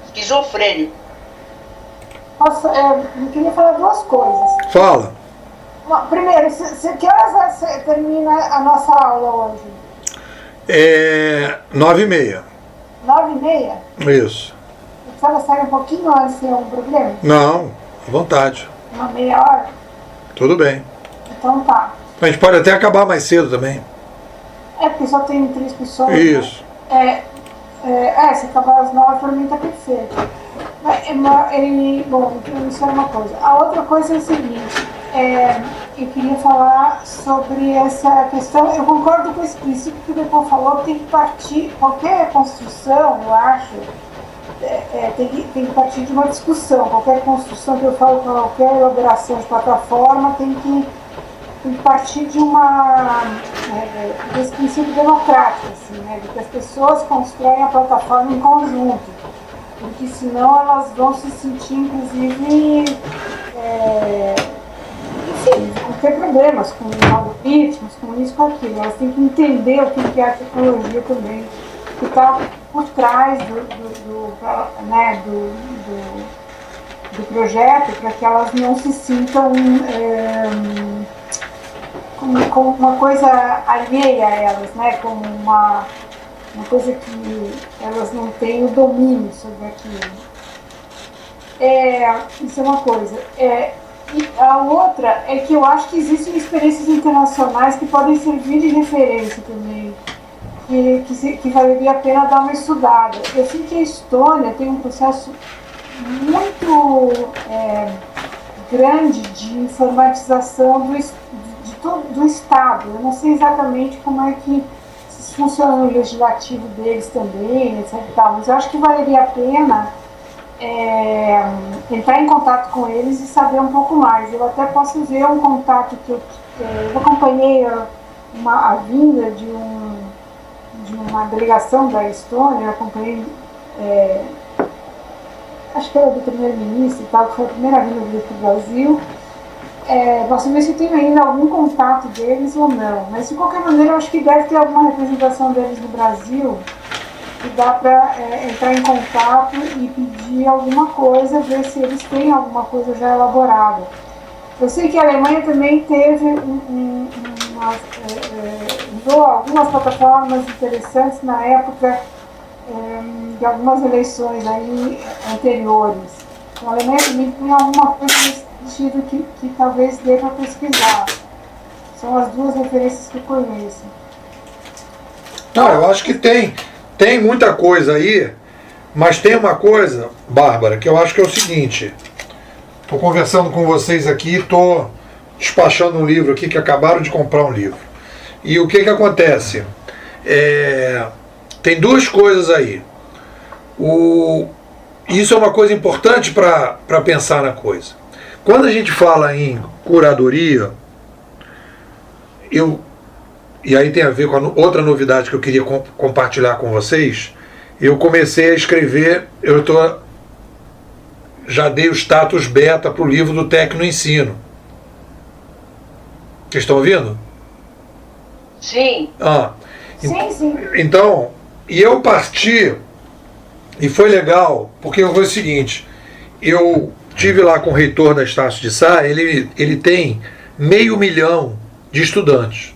Esquizofrênico. Nossa, eu queria falar duas coisas. Fala. Primeiro, que horas termina a nossa aula hoje? 9h30. 9h30? Isso. A senhora sai um pouquinho antes, tem algum problema? Não, à vontade. Uma meia hora? Tudo bem. Então tá. A gente pode até acabar mais cedo também. Porque só tem 3 pessoas. Isso. Né? Se acabar às 9, para mim tá perfeito. Bom, isso era uma coisa. A outra coisa é o seguinte, eu queria falar sobre essa questão. Eu concordo com esse princípio que o Depô falou, que tem que partir, qualquer construção, eu acho, tem que partir de uma discussão. Qualquer construção que eu falo, qualquer elaboração de plataforma tem que partir de desse princípio democrático, assim, né, de que as pessoas constroem a plataforma em conjunto. Porque senão elas vão se sentir, inclusive, enfim, vão ter problemas com algoritmos, com isso, com aquilo. Elas têm que entender o que é a tecnologia também, que está por trás do projeto, para que elas não se sintam como uma coisa alheia a elas, né? Como uma coisa que elas não têm o domínio sobre aquilo. Isso é uma coisa. E a outra é que eu acho que existem experiências internacionais que podem servir de referência também, que valeria a pena dar uma estudada. Eu sei que a Estônia tem um processo muito grande de informatização do Estado. Eu não sei exatamente como é que funciona no legislativo deles também, etc. Mas eu acho que valeria a pena entrar em contato com eles e saber um pouco mais. Eu até posso ver um contato que eu acompanhei a vinda de uma delegação da Estônia, eu acompanhei, acho que era do primeiro-ministro e tal, que foi a primeira vinda dele para o Brasil. Posso ver se eu tenho ainda algum contato deles ou não, mas de qualquer maneira eu acho que deve ter alguma representação deles no Brasil e dá para entrar em contato e pedir alguma coisa, ver se eles têm alguma coisa já elaborada. Eu sei que a Alemanha também teve usou algumas plataformas interessantes na época de algumas eleições aí anteriores. Então, a Alemanha também tem alguma coisa nesse sentido que talvez dê para pesquisar. São as duas referências que eu conheço. Não, eu acho que tem muita coisa aí, mas tem uma coisa, Bárbara, que eu acho que é o seguinte. Estou conversando com vocês aqui, estou despachando um livro aqui, que acabaram de comprar um livro. E o que acontece? tem duas coisas aí. Isso é uma coisa importante para pensar na coisa. Quando a gente fala em curadoria, e aí tem a ver com outra novidade que eu queria compartilhar com vocês, eu comecei a escrever, já dei o status beta para o livro do Tecnoensino. Vocês estão ouvindo? Sim. Sim. Então, e eu parti, e foi legal, porque foi o seguinte, eu tive lá com o reitor da Estácio de Sá, ele tem 500 mil de estudantes.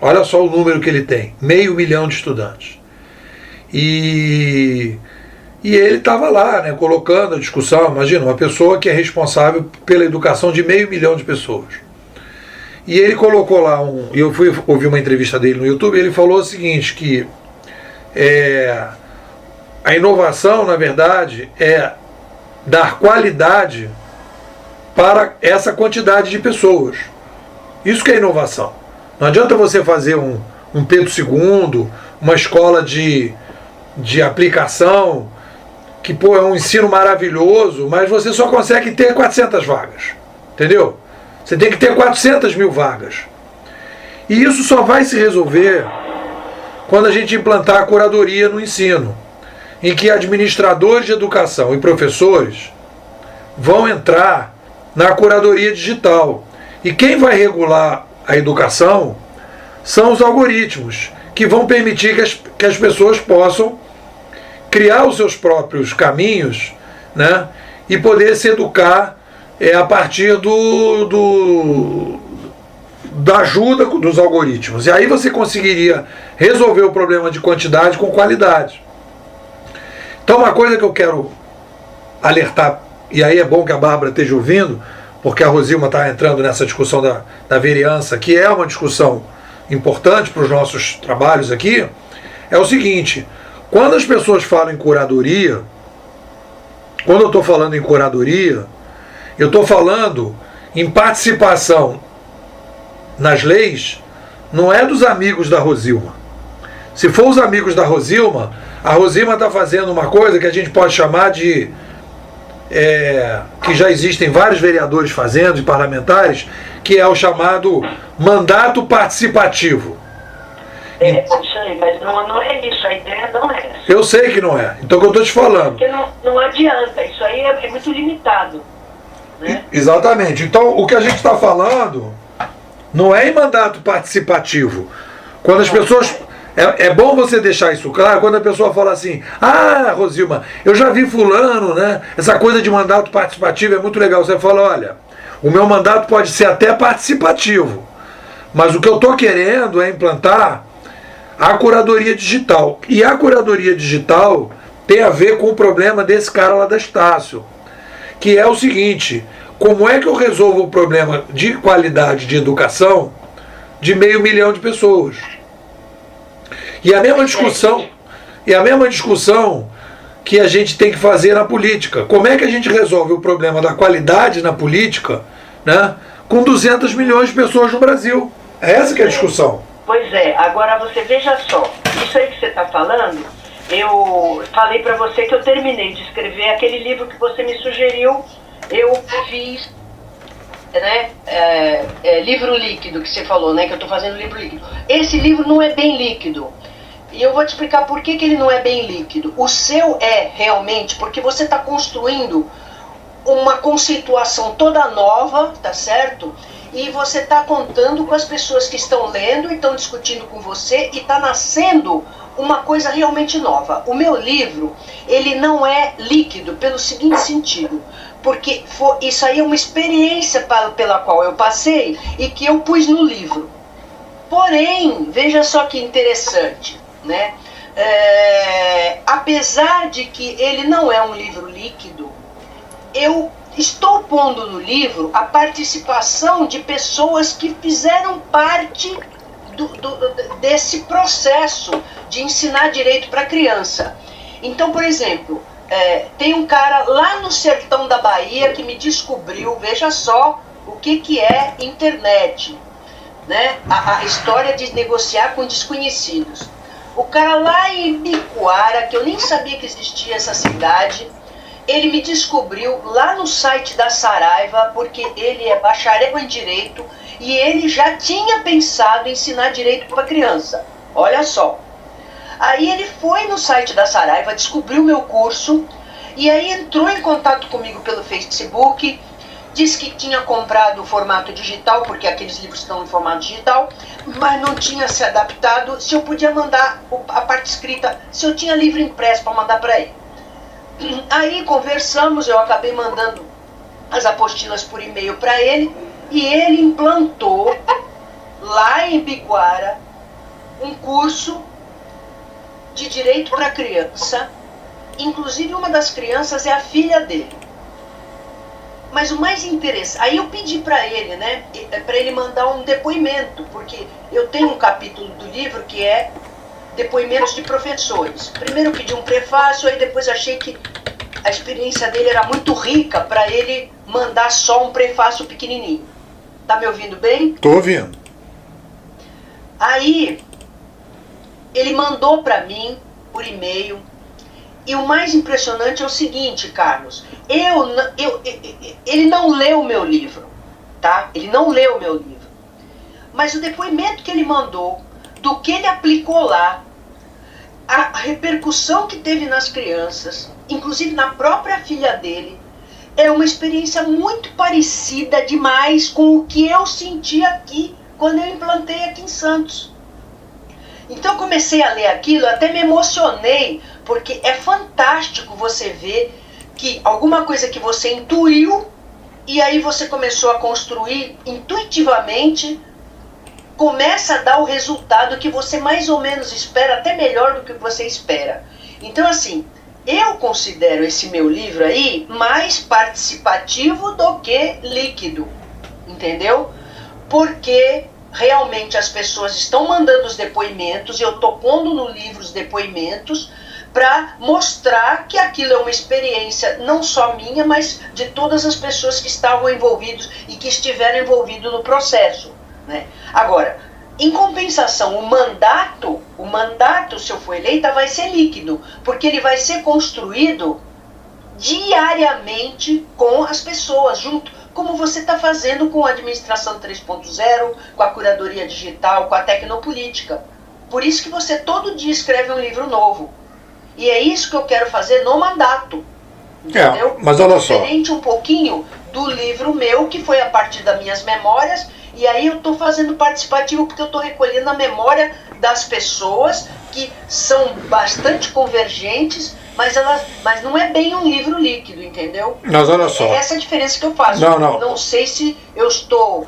Olha só o número que ele tem, 500 mil de estudantes. E ele estava lá, né, colocando a discussão, imagina, uma pessoa que é responsável pela educação de 500 mil de pessoas. E ele colocou lá eu fui ouvir uma entrevista dele no YouTube, ele falou o seguinte, que a inovação, na verdade, é dar qualidade para essa quantidade de pessoas. Isso que é inovação. Não adianta você fazer um Pedro II, uma escola de aplicação, que é um ensino maravilhoso, mas você só consegue ter 400 vagas. Entendeu? Você tem que ter 400 mil vagas. E isso só vai se resolver quando a gente implantar a curadoria no ensino, em que administradores de educação e professores vão entrar na curadoria digital. E quem vai regular a educação são os algoritmos, que vão permitir que as pessoas possam criar os seus próprios caminhos, né, e poder se educar a partir da ajuda dos algoritmos. E aí você conseguiria resolver o problema de quantidade com qualidade. Então, uma coisa que eu quero alertar, e aí é bom que a Bárbara esteja ouvindo, porque a Rosilma está entrando nessa discussão da vereança, que é uma discussão importante para os nossos trabalhos aqui, é o seguinte: quando as pessoas falam em curadoria, quando eu estou falando em curadoria, eu estou falando em participação nas leis, não é dos amigos da Rosilma. Se for os amigos da Rosilma, a Rosilma está fazendo uma coisa que a gente pode chamar de... que já existem vários vereadores fazendo, e parlamentares, que é o chamado mandato participativo. Isso aí, mas não é isso, a ideia não é essa. Eu sei que não é, então o que eu estou te falando. Porque não adianta, isso aí é muito limitado. Né? Exatamente, então o que a gente está falando não é em mandato participativo. Quando as pessoas... É bom você deixar isso claro, quando a pessoa fala assim: ah, Rosilma, eu já vi fulano, né? Essa coisa de mandato participativo é muito legal. Você fala: olha, o meu mandato pode ser até participativo, mas o que eu estou querendo é implantar a curadoria digital. E a curadoria digital tem a ver com o problema desse cara lá da Estácio, que é o seguinte: como é que eu resolvo o problema de qualidade de educação de 500 mil de pessoas? E a mesma discussão que a gente tem que fazer na política. Como é que a gente resolve o problema da qualidade na política, né, com 200 milhões de pessoas no Brasil? É essa que é a discussão. Pois é, agora você veja só, isso aí que você está falando, eu falei para você que eu terminei de escrever aquele livro que você me sugeriu, eu fiz, né, livro líquido que você falou, né, que eu estou fazendo livro líquido. Esse livro não é bem líquido. E eu vou te explicar por que ele não é bem líquido. O seu é realmente porque você está construindo uma conceituação toda nova, tá certo? E você está contando com as pessoas que estão lendo e estão discutindo com você e está nascendo uma coisa realmente nova. O meu livro, ele não é líquido pelo seguinte sentido, porque isso aí é uma experiência pela qual eu passei e que eu pus no livro. Porém, veja só que interessante, né? Apesar de que ele não é um livro líquido, eu estou pondo no livro a participação de pessoas que fizeram parte desse processo de ensinar direito para criança. Então, por exemplo, tem um cara lá no sertão da Bahia que me descobriu, veja só o que é internet, né? A história de negociar com desconhecidos. O cara lá em Bicuí, Ibicoara, que eu nem sabia que existia essa cidade. Ele me descobriu lá no site da Saraiva, porque ele é bacharel em Direito e ele já tinha pensado em ensinar Direito para criança. Olha só. Aí ele foi no site da Saraiva, descobriu o meu curso e aí entrou em contato comigo pelo Facebook, disse que tinha comprado o formato digital, porque aqueles livros estão em formato digital, mas não tinha se adaptado, se eu podia mandar a parte escrita, se eu tinha livro impresso para mandar para ele. Aí conversamos, eu acabei mandando as apostilas por e-mail para ele e ele implantou lá em Ibicoara um curso de Direito para criança. Inclusive uma das crianças é a filha dele. Mas o mais interessante, aí eu pedi para ele, né, para ele mandar um depoimento, porque eu tenho um capítulo do livro que é depoimentos de professores. Primeiro eu pedi um prefácio, aí depois achei que a experiência dele era muito rica para ele mandar só um prefácio pequenininho. Tá me ouvindo bem? Tô ouvindo. Aí ele mandou para mim por e-mail. E o mais impressionante é o seguinte, Carlos, ele não leu o meu livro, tá? Ele não leu o meu livro. Mas o depoimento que ele mandou, do que ele aplicou lá, a repercussão que teve nas crianças, inclusive na própria filha dele, é uma experiência muito parecida demais com o que eu senti aqui, quando eu implantei aqui em Santos. Então eu comecei a ler aquilo, até me emocionei, porque é fantástico você ver que alguma coisa que você intuiu, e aí você começou a construir intuitivamente, começa a dar o resultado que você mais ou menos espera, até melhor do que você espera. Então assim, eu considero esse meu livro aí mais participativo do que líquido, entendeu? Porque realmente as pessoas estão mandando os depoimentos, e eu estou pondo no livro os depoimentos para mostrar que aquilo é uma experiência não só minha, mas de todas as pessoas que estavam envolvidas e que estiveram envolvidos no processo, né? Agora, em compensação, o mandato, se eu for eleita, vai ser líquido, porque ele vai ser construído diariamente com as pessoas, junto, como você está fazendo com a administração 3.0, com a curadoria digital, com a tecnopolítica. Por isso que você todo dia escreve um livro novo. E é isso que eu quero fazer no mandato. Entendeu? Mas olha só. Diferente um pouquinho do livro meu, que foi a partir das minhas memórias, e aí eu estou fazendo participativo porque eu estou recolhendo a memória das pessoas que são bastante convergentes, mas não é bem um livro líquido, entendeu? Mas olha só. É essa a diferença que eu faço. Não sei se eu estou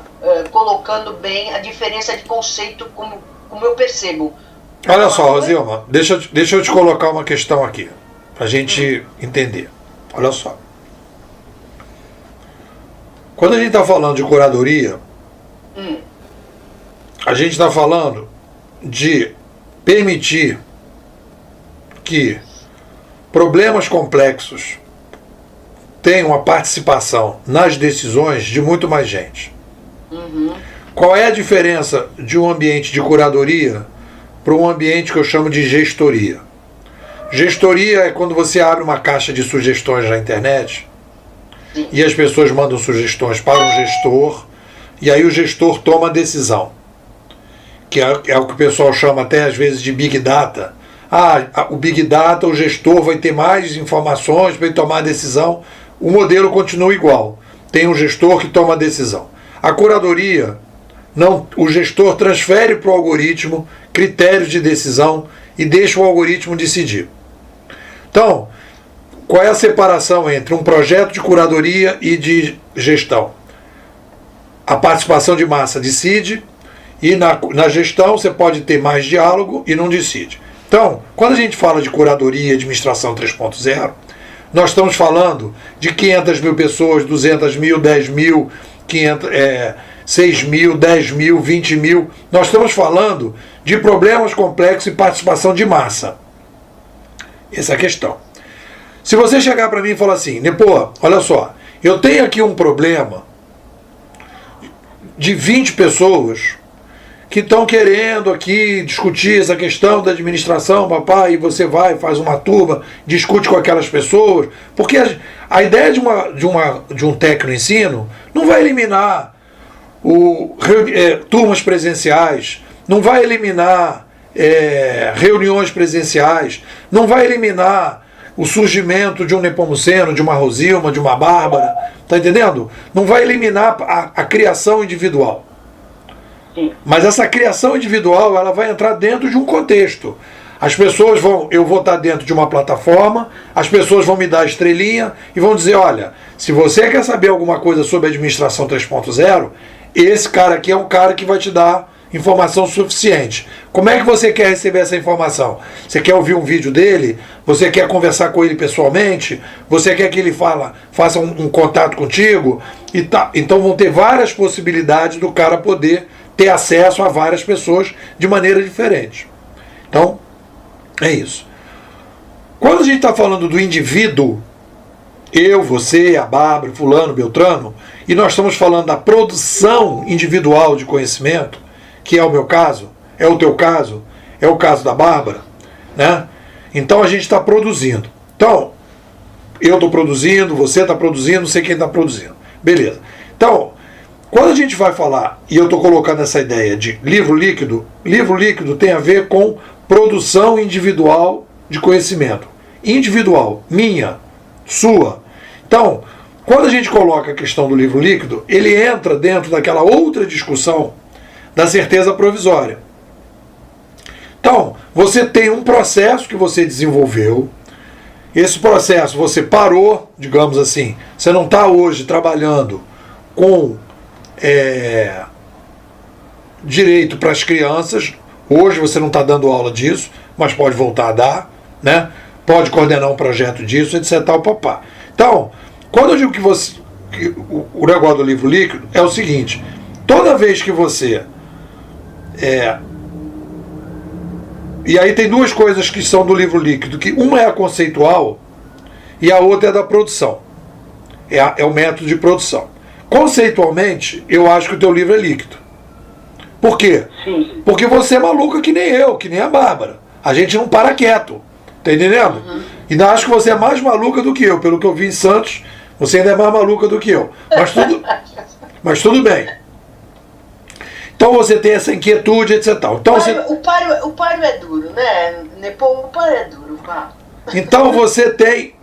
colocando bem a diferença de conceito como eu percebo. Olha só, Rosilma, deixa eu te colocar uma questão aqui, pra gente entender. Olha só. Quando a gente está falando de curadoria, a gente está falando de permitir que problemas complexos tenham a participação nas decisões de muito mais gente. Qual é a diferença de um ambiente de curadoria para um ambiente que eu chamo de gestoria? Gestoria é quando você abre uma caixa de sugestões na internet e as pessoas mandam sugestões para o gestor, e aí o gestor toma a decisão, que é o que o pessoal chama até às vezes de Big Data. O Big Data, o gestor vai ter mais informações para ele tomar a decisão. O modelo continua igual. Tem um gestor que toma a decisão. A curadoria, não, o gestor transfere para o algoritmo critérios de decisão e deixa o algoritmo decidir. Então, qual é a separação entre um projeto de curadoria e de gestão? A participação de massa decide, e na gestão você pode ter mais diálogo e não decide. Então, quando a gente fala de curadoria e administração 3.0, nós estamos falando de 500 mil pessoas, 200 mil, 10 mil, 6 mil, 10 mil, 20 mil. Nós estamos falando de problemas complexos e participação de massa. Essa é a questão. Se você chegar para mim e falar assim, Nepô, olha só, eu tenho aqui um problema de 20 pessoas que estão querendo aqui discutir essa questão da administração, papai, e você vai, faz uma turma, discute com aquelas pessoas, porque a ideia de um técnico-ensino não vai eliminar turmas presenciais, não vai eliminar reuniões presenciais, não vai eliminar o surgimento de um Nepomuceno, de uma Rosilma, de uma Bárbara, tá entendendo? Não vai eliminar a criação individual. Mas essa criação individual, ela vai entrar dentro de um contexto. As pessoas eu vou estar dentro de uma plataforma, as pessoas vão me dar a estrelinha e vão dizer, olha, se você quer saber alguma coisa sobre a administração 3.0, esse cara aqui é um cara que vai te dar informação suficiente. Como é que você quer receber essa informação? Você quer ouvir um vídeo dele? Você quer conversar com ele pessoalmente? Você quer que ele faça um contato contigo? Então vão ter várias possibilidades do cara poder ter acesso a várias pessoas de maneira diferente. Então, é isso. Quando a gente está falando do indivíduo, eu, você, a Bárbara, fulano, Beltrano, e nós estamos falando da produção individual de conhecimento, que é o meu caso, é o teu caso, é o caso da Bárbara, né? Então a gente está produzindo. Então, eu estou produzindo, você está produzindo, não sei quem está produzindo. Beleza. Então, quando a gente vai falar, e eu estou colocando essa ideia de livro líquido tem a ver com produção individual de conhecimento. Individual, minha, sua. Então, quando a gente coloca a questão do livro líquido, ele entra dentro daquela outra discussão da certeza provisória. Então, você tem um processo que você desenvolveu, esse processo você parou, digamos assim, você não está hoje trabalhando com direito para as crianças, hoje você não está dando aula disso, mas pode voltar a dar, né? Pode coordenar um projeto disso, etc. Papá. Então, quando eu digo que o negócio do livro líquido é o seguinte, toda vez que você e aí tem duas coisas que são do livro líquido, que uma é a conceitual e a outra é da produção. É o método de produção. Conceitualmente, eu acho que o teu livro é líquido. Por quê? Sim. Porque você é maluca que nem eu, que nem a Bárbara. A gente não para quieto. Tá entendendo? Uhum. E ainda acho que você é mais maluca do que eu. Pelo que eu vi em Santos, você ainda é mais maluca do que eu. Mas tudo bem. Então você tem essa inquietude, etc. Então, o páreo é duro, né? O páreo é duro, pá. Então você tem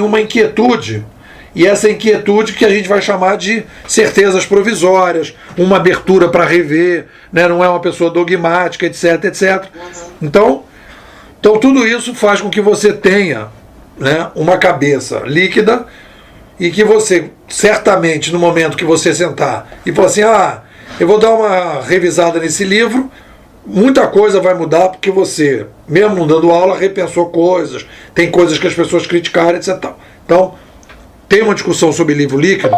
uma inquietude. E essa inquietude que a gente vai chamar de certezas provisórias, uma abertura para rever, né? Não é uma pessoa dogmática, etc, etc. Então tudo isso faz com que você tenha, né, uma cabeça líquida e que você, certamente, no momento que você sentar e falar assim, eu vou dar uma revisada nesse livro, muita coisa vai mudar porque você, mesmo não dando aula, repensou coisas, tem coisas que as pessoas criticaram, etc. Então, tem uma discussão sobre livro líquido,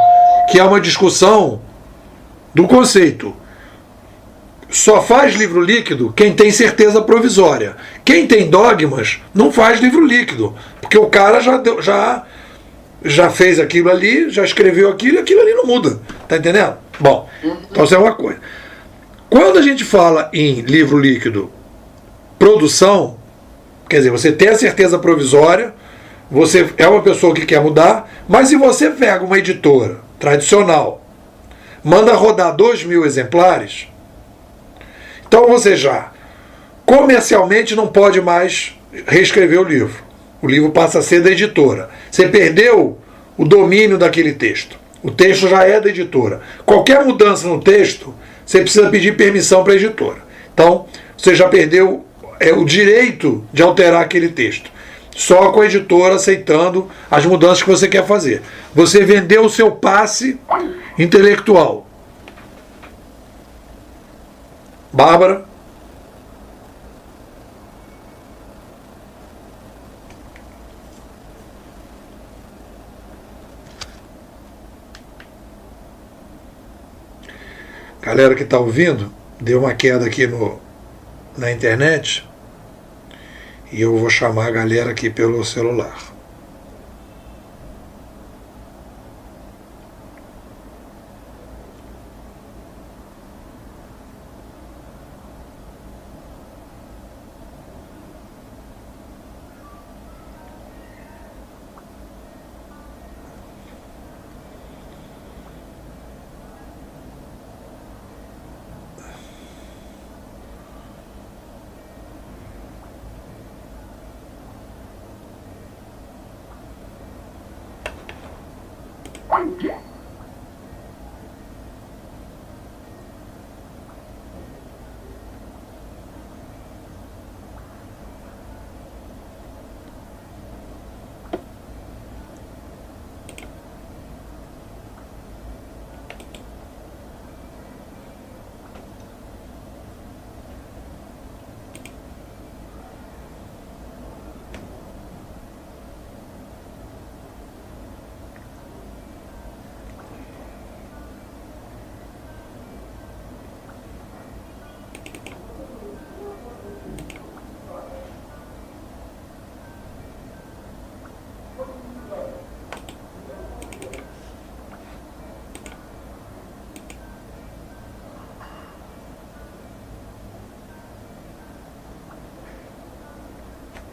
que é uma discussão do conceito. Só faz livro líquido quem tem certeza provisória. Quem tem dogmas não faz livro líquido, porque o cara já fez aquilo ali, já escreveu aquilo, e aquilo ali não muda. Tá entendendo? Bom, então isso é uma coisa. Quando a gente fala em livro líquido, produção, quer dizer, você tem a certeza provisória, você é uma pessoa que quer mudar, mas se você pega uma editora tradicional, manda rodar 2.000 exemplares, então você já comercialmente não pode mais reescrever o livro. O livro passa a ser da editora. Você perdeu o domínio daquele texto. O texto já é da editora. Qualquer mudança no texto, você precisa pedir permissão para a editora. Então, você já perdeu o direito de alterar aquele texto. Só com a editora aceitando as mudanças que você quer fazer. Você vendeu o seu passe intelectual. Bárbara? Galera que está ouvindo, deu uma queda aqui na internet. E eu vou chamar a galera aqui pelo celular.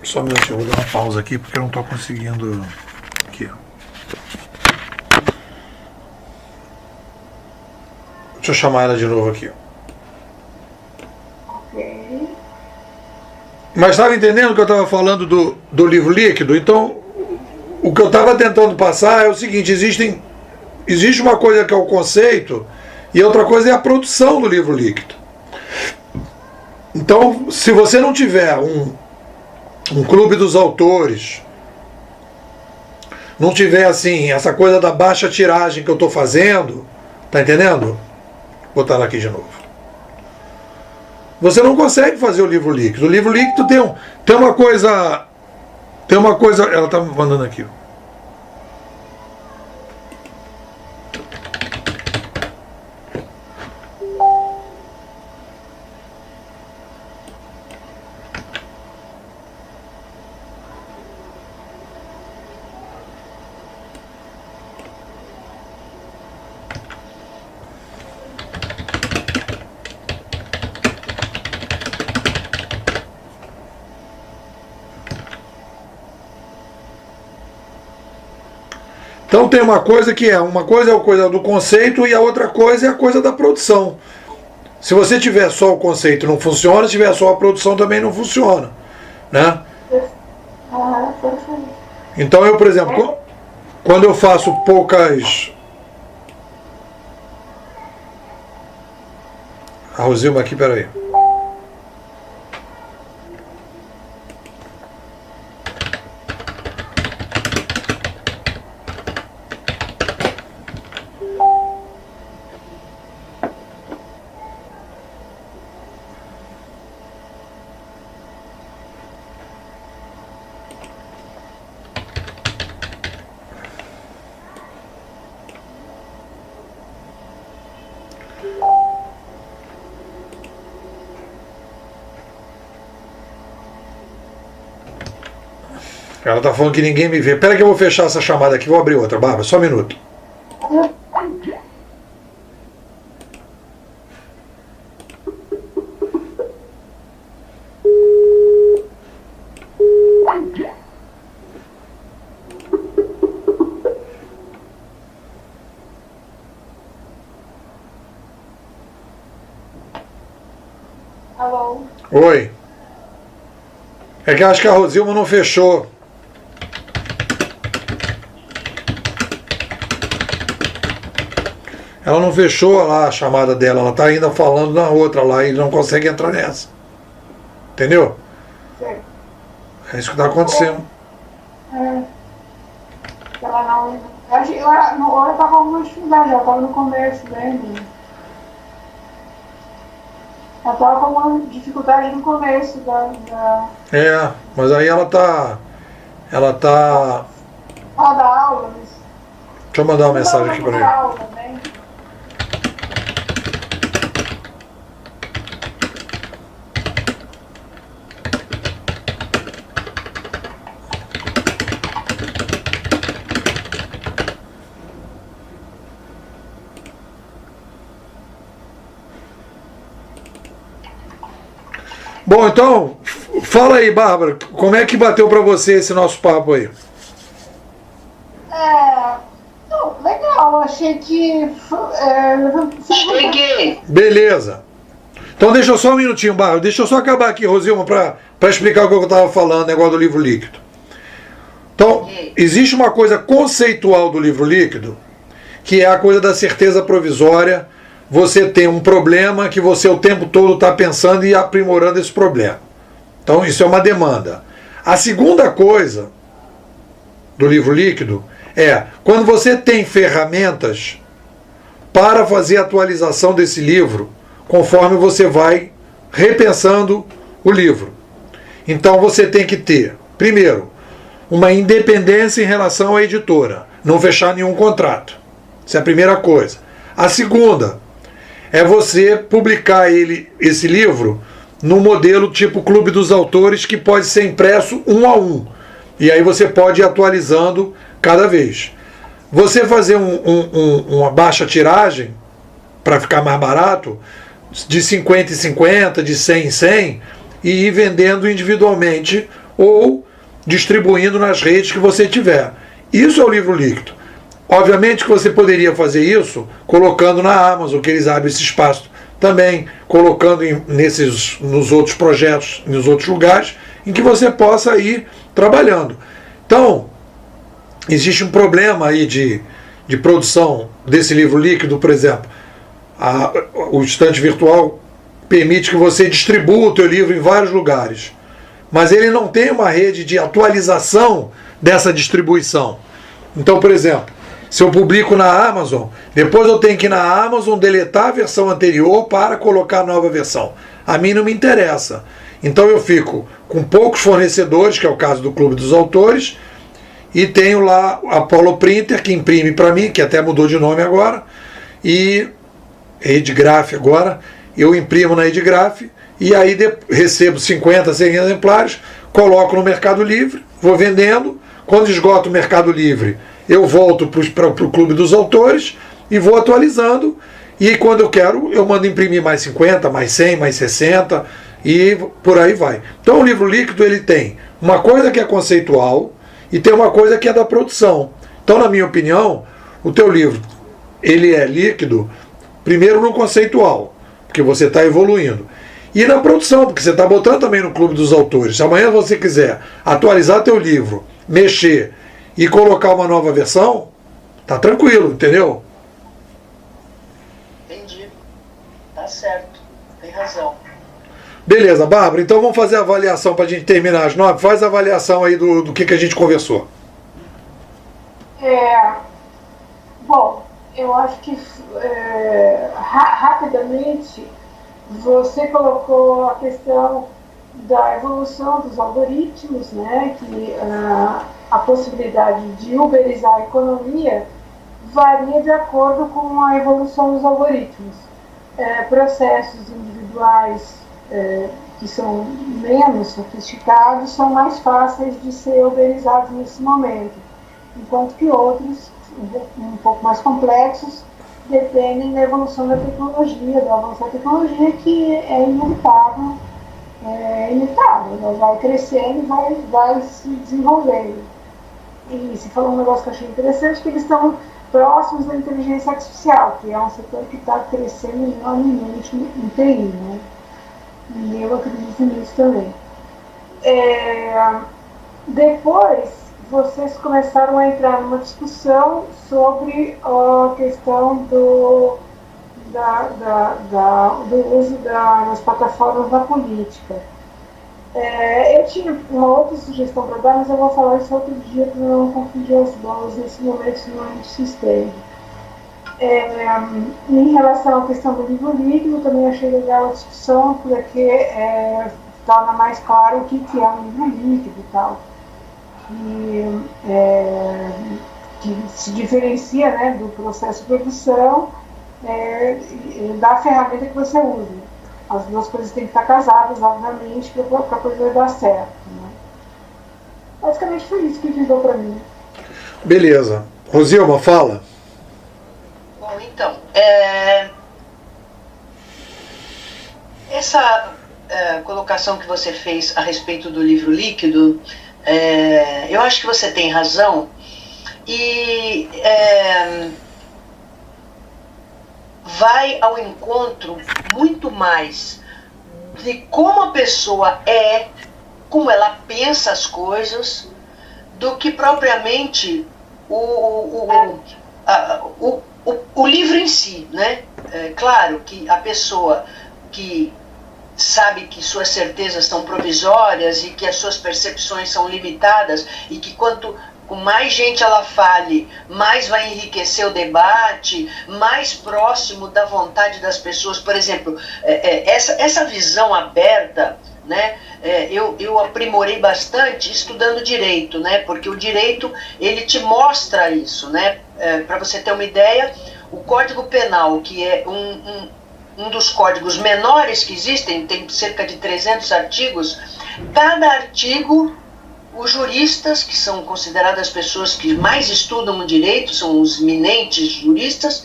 Só um minutinho, eu vou dar uma pausa aqui porque eu não estou conseguindo. Aqui. Deixa eu chamar ela de novo aqui. Ok. Mas estava entendendo que eu estava falando do livro líquido? Então, o que eu estava tentando passar é o seguinte: existe uma coisa que é o conceito e outra coisa é a produção do livro líquido. Então, se você não tiver um clube dos autores, não tiver assim, essa coisa da baixa tiragem que eu estou fazendo, tá entendendo? Vou botar ela aqui de novo. Você não consegue fazer o livro líquido. O livro líquido tem uma coisa. Ela está me mandando aqui. Então tem uma coisa que uma coisa é a coisa do conceito e a outra coisa é a coisa da produção. Se você tiver só o conceito não funciona, se tiver só a produção também não funciona, né? Então eu, por exemplo, quando eu faço poucas... A Rosilma aqui, peraí. Ela tá falando que ninguém me vê. Pera que eu vou fechar essa chamada aqui, vou abrir outra. Bárbara, só um minuto. Alô? Oi. É que eu acho que a Rosilma não fechou. Ela não fechou lá a chamada dela, ela está ainda falando na outra lá e não consegue entrar nessa. Entendeu? Sim. É isso que está acontecendo. Ela não. Ela estava com uma dificuldade, ela estava no começo, né? Ela estava com uma dificuldade no começo da... É, mas aí ela tá. Ela tá. Ela dá aula, mas... Deixa eu mandar uma mensagem aqui para ele. Aula, né? Bom, então, fala aí, Bárbara, como é que bateu para você esse nosso papo aí? Legal, achei que... Cheguei. Beleza. Então deixa eu só um minutinho, Bárbara, deixa eu só acabar aqui, Rosilma, para explicar o que eu estava falando, negócio do livro líquido. Então, existe uma coisa conceitual do livro líquido que é a coisa da certeza provisória. Você tem um problema que você o tempo todo está pensando e aprimorando esse problema. Então isso é uma demanda. A segunda coisa do livro líquido é quando você tem ferramentas para fazer a atualização desse livro conforme você vai repensando o livro. Então você tem que ter, primeiro, uma independência em relação à editora, não fechar nenhum contrato. Essa é a primeira coisa. A segunda é você publicar esse livro no modelo tipo Clube dos Autores, que pode ser impresso 1 a 1. E aí você pode ir atualizando cada vez. Você fazer uma baixa tiragem, para ficar mais barato, de 50 em 50, de 100 em 100, e ir vendendo individualmente ou distribuindo nas redes que você tiver. Isso é o livro líquido. Obviamente que você poderia fazer isso colocando na Amazon, que eles abrem esse espaço também, colocando nos outros projetos, nos outros lugares, em que você possa ir trabalhando. Então, existe um problema aí de produção desse livro líquido, por exemplo. O estante virtual permite que você distribua o teu livro em vários lugares, mas ele não tem uma rede de atualização dessa distribuição. Então, por exemplo, se eu publico na Amazon, depois eu tenho que ir na Amazon deletar a versão anterior para colocar a nova versão. A mim não me interessa. Então eu fico com poucos fornecedores, que é o caso do Clube dos Autores, e tenho lá a Apollo Printer, que imprime para mim, que até mudou de nome agora, e Edgraph agora, eu imprimo na Edgraph, e aí recebo 50, 100 exemplares, coloco no Mercado Livre, vou vendendo. Quando esgoto o Mercado Livre, eu volto para o Clube dos Autores e vou atualizando. E quando eu quero, eu mando imprimir mais 50, mais 100, mais 60 e por aí vai. Então o livro líquido ele tem uma coisa que é conceitual e tem uma coisa que é da produção. Então, na minha opinião, o teu livro ele é líquido, primeiro no conceitual, porque você está evoluindo. E na produção, porque você está botando também no Clube dos Autores. Se amanhã você quiser atualizar teu livro, mexer e colocar uma nova versão, tá tranquilo, entendeu? Entendi. Tá certo. Tem razão. Beleza, Bárbara, então vamos fazer a avaliação para a gente terminar às 9. Faz a avaliação aí do que a gente conversou. Bom, eu acho que rapidamente você colocou a questão da evolução dos algoritmos, né, que a possibilidade de uberizar a economia varia de acordo com a evolução dos algoritmos. Processos individuais que são menos sofisticados são mais fáceis de ser uberizados nesse momento, enquanto que outros, um pouco mais complexos, dependem da evolução da tecnologia, do avanço da tecnologia, que é inevitável, ela vai crescendo e vai se desenvolvendo. E se falou um negócio que eu achei interessante, que eles estão próximos da inteligência artificial, que é um setor que está crescendo enormemente no TI, né? E eu acredito nisso também. Depois, vocês começaram a entrar numa discussão sobre a questão do uso das plataformas na política. Eu tinha uma outra sugestão para dar, mas eu vou falar isso outro dia para não confundir as bolas nesse momento, senão a gente se estende. Em relação à questão do livro líquido, também achei legal a discussão, porque torna mais claro o que é um livro líquido e tal. Que se diferencia, né, do processo de produção da ferramenta que você usa. As duas coisas têm que estar casadas, obviamente, para a coisa dar certo, né? Basicamente foi isso que ficou para mim. Beleza. Rosilma, fala. Bom, então, essa colocação que você fez a respeito do livro líquido, eu acho que você tem razão e vai ao encontro muito mais de como a pessoa como ela pensa as coisas, do que propriamente o o livro em si, né? É claro que a pessoa que sabe que suas certezas são provisórias e que as suas percepções são limitadas e que quanto com mais gente ela fale, mais vai enriquecer o debate, mais próximo da vontade das pessoas. Por exemplo, essa visão aberta, né, eu aprimorei bastante estudando direito, né, porque o direito ele te mostra isso, né, para você ter uma ideia, o Código Penal, que é um dos códigos menores que existem, tem cerca de 300 artigos, cada artigo, os juristas, que são consideradas as pessoas que mais estudam o direito, são os eminentes juristas,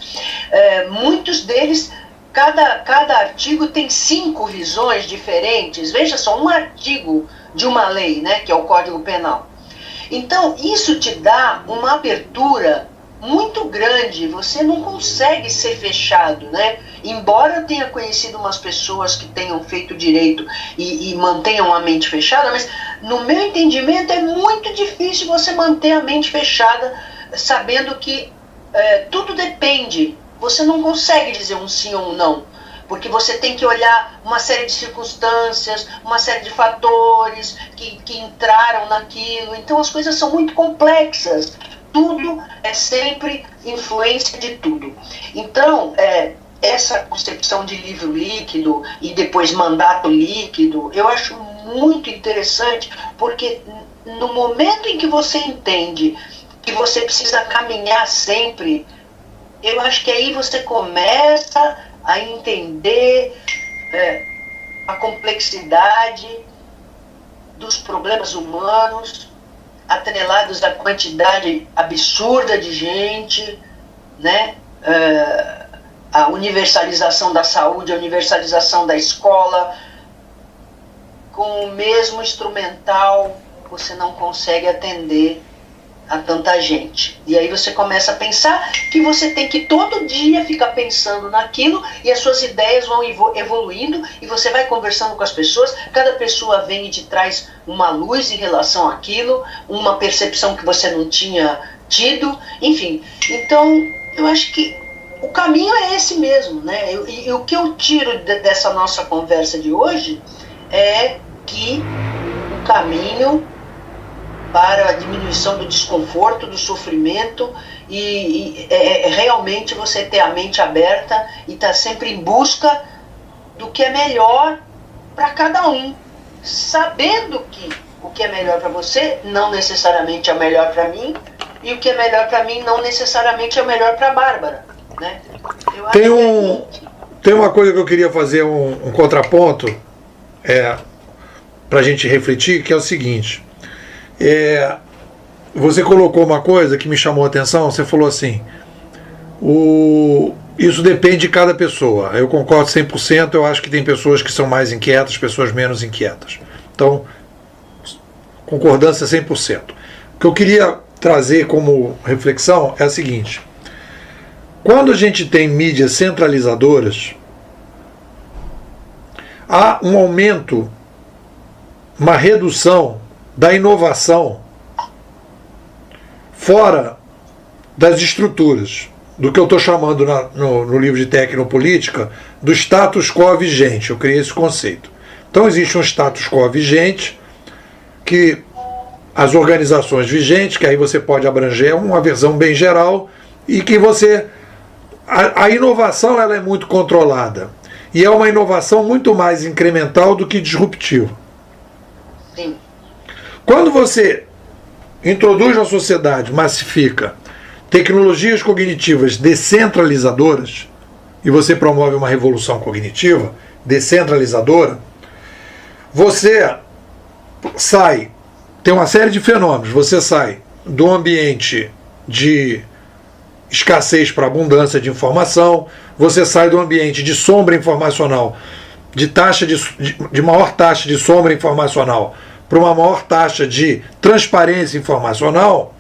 muitos deles, cada artigo tem 5 visões diferentes. Veja só, um artigo de uma lei, né, que é o Código Penal. Então, isso te dá uma abertura muito grande, você não consegue ser fechado, né? Embora eu tenha conhecido umas pessoas que tenham feito direito e mantenham a mente fechada, mas no meu entendimento é muito difícil você manter a mente fechada sabendo que tudo depende. Você não consegue dizer um sim ou um não, porque você tem que olhar uma série de circunstâncias, uma série de fatores que entraram naquilo. Então as coisas são muito complexas. Tudo é sempre influência de tudo. Então, essa concepção de livro líquido e depois mandato líquido, eu acho muito interessante, porque no momento em que você entende que você precisa caminhar sempre, eu acho que aí você começa a entender a complexidade dos problemas humanos, atrelados à quantidade absurda de gente, né? A universalização da saúde, a universalização da escola, com o mesmo instrumental você não consegue atender a tanta gente. E aí você começa a pensar que você tem que todo dia ficar pensando naquilo e as suas ideias vão evoluindo e você vai conversando com as pessoas, cada pessoa vem e te traz uma luz em relação àquilo, uma percepção que você não tinha tido, enfim. Então, eu acho que o caminho é esse mesmo, né? E o que eu tiro dessa nossa conversa de hoje é que o caminho para a diminuição do desconforto, do sofrimento e realmente você ter a mente aberta e estar sempre em busca do que é melhor para cada um, sabendo que o que é melhor para você não necessariamente é melhor para mim e o que é melhor para mim não necessariamente é melhor para a Bárbara, né? Tem uma coisa que eu queria fazer um contraponto para a gente refletir, que é o seguinte. Você colocou uma coisa que me chamou a atenção. Você falou assim: isso depende de cada pessoa. Eu concordo 100%. Eu acho que tem pessoas que são mais inquietas, pessoas menos inquietas. Então, concordância 100%. O que eu queria trazer como reflexão é a seguinte: quando a gente tem mídias centralizadoras, há um aumento, uma redução da inovação fora das estruturas, do que eu estou chamando no livro de Tecnopolítica do status quo vigente. Eu criei esse conceito. Então existe um status quo vigente, que as organizações vigentes, que aí você pode abranger uma versão bem geral, e que a inovação ela é muito controlada, e é uma inovação muito mais incremental do que disruptiva. Sim. Quando você introduz na sociedade, massifica tecnologias cognitivas descentralizadoras, e você promove uma revolução cognitiva descentralizadora, você tem uma série de fenômenos. Você sai do ambiente de escassez para abundância de informação, você sai do ambiente de sombra informacional, de maior taxa de sombra informacional, para uma maior taxa de transparência informacional.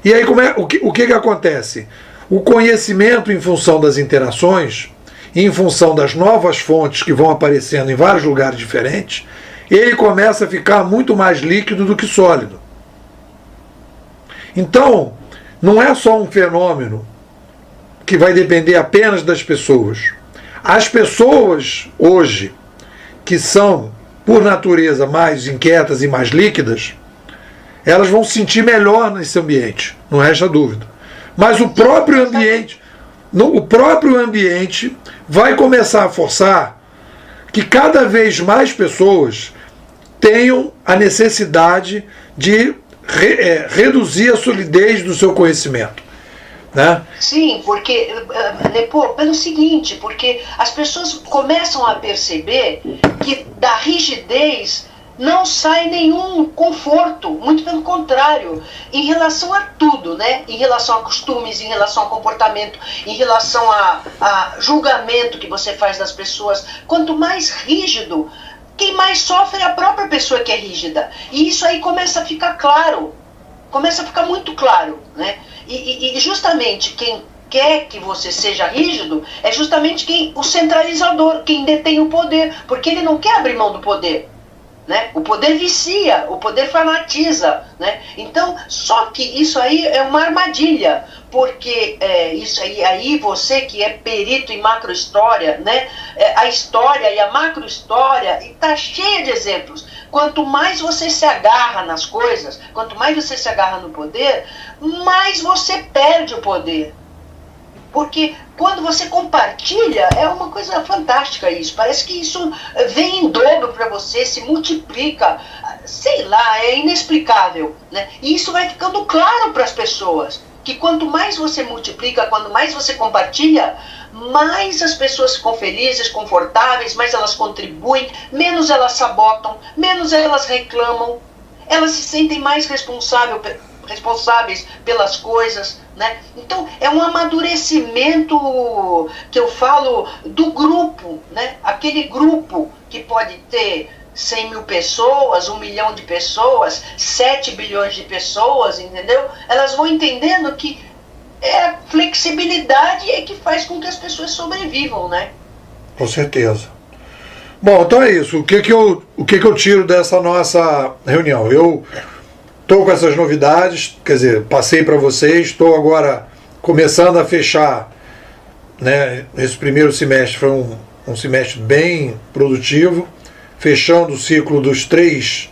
E aí o que acontece? O conhecimento, em função das interações, em função das novas fontes que vão aparecendo em vários lugares diferentes, ele começa a ficar muito mais líquido do que sólido. Então, não é só um fenômeno que vai depender apenas das pessoas. As pessoas hoje, que são, por natureza, mais inquietas e mais líquidas, elas vão se sentir melhor nesse ambiente, não resta dúvida. Mas o próprio ambiente vai começar a forçar que cada vez mais pessoas tenham a necessidade de reduzir a solidez do seu conhecimento. Né? Sim, porque, pelo seguinte, porque as pessoas começam a perceber que da rigidez não sai nenhum conforto, muito pelo contrário, em relação a tudo, né? Em relação a costumes, em relação a comportamento, em relação a julgamento que você faz das pessoas. Quanto mais rígido, quem mais sofre é a própria pessoa que é rígida. E isso aí começa a ficar claro, começa a ficar muito claro, né? E justamente quem quer que você seja rígido é justamente o centralizador, quem detém o poder, porque ele não quer abrir mão do poder. Né? O poder vicia, o poder fanatiza, né? Então, só que isso aí é uma armadilha, porque isso aí você que é perito em macrohistória, né? A história e a macrohistória está cheia de exemplos. Quanto mais você se agarra nas coisas, quanto mais você se agarra no poder, mais você perde o poder. Porque quando você compartilha, é uma coisa fantástica isso. Parece que isso vem em dobro para você, se multiplica. Sei lá, é inexplicável. Né? E isso vai ficando claro para as pessoas. Que quanto mais você multiplica, quanto mais você compartilha, mais as pessoas ficam felizes, confortáveis, mais elas contribuem, menos elas sabotam, menos elas reclamam. Elas se sentem mais responsáveis pelas coisas, né? Então é um amadurecimento que eu falo do grupo, né? Aquele grupo que pode ter 100 mil pessoas, 1 milhão de pessoas, 7 bilhões de pessoas, entendeu? Elas vão entendendo que a flexibilidade é que faz com que as pessoas sobrevivam, né? Com certeza. Bom, então é isso. O que eu tiro dessa nossa reunião? Eu estou com essas novidades, quer dizer, passei para vocês, estou agora começando a fechar, né? Esse primeiro semestre foi um semestre bem produtivo, fechando o ciclo dos 3,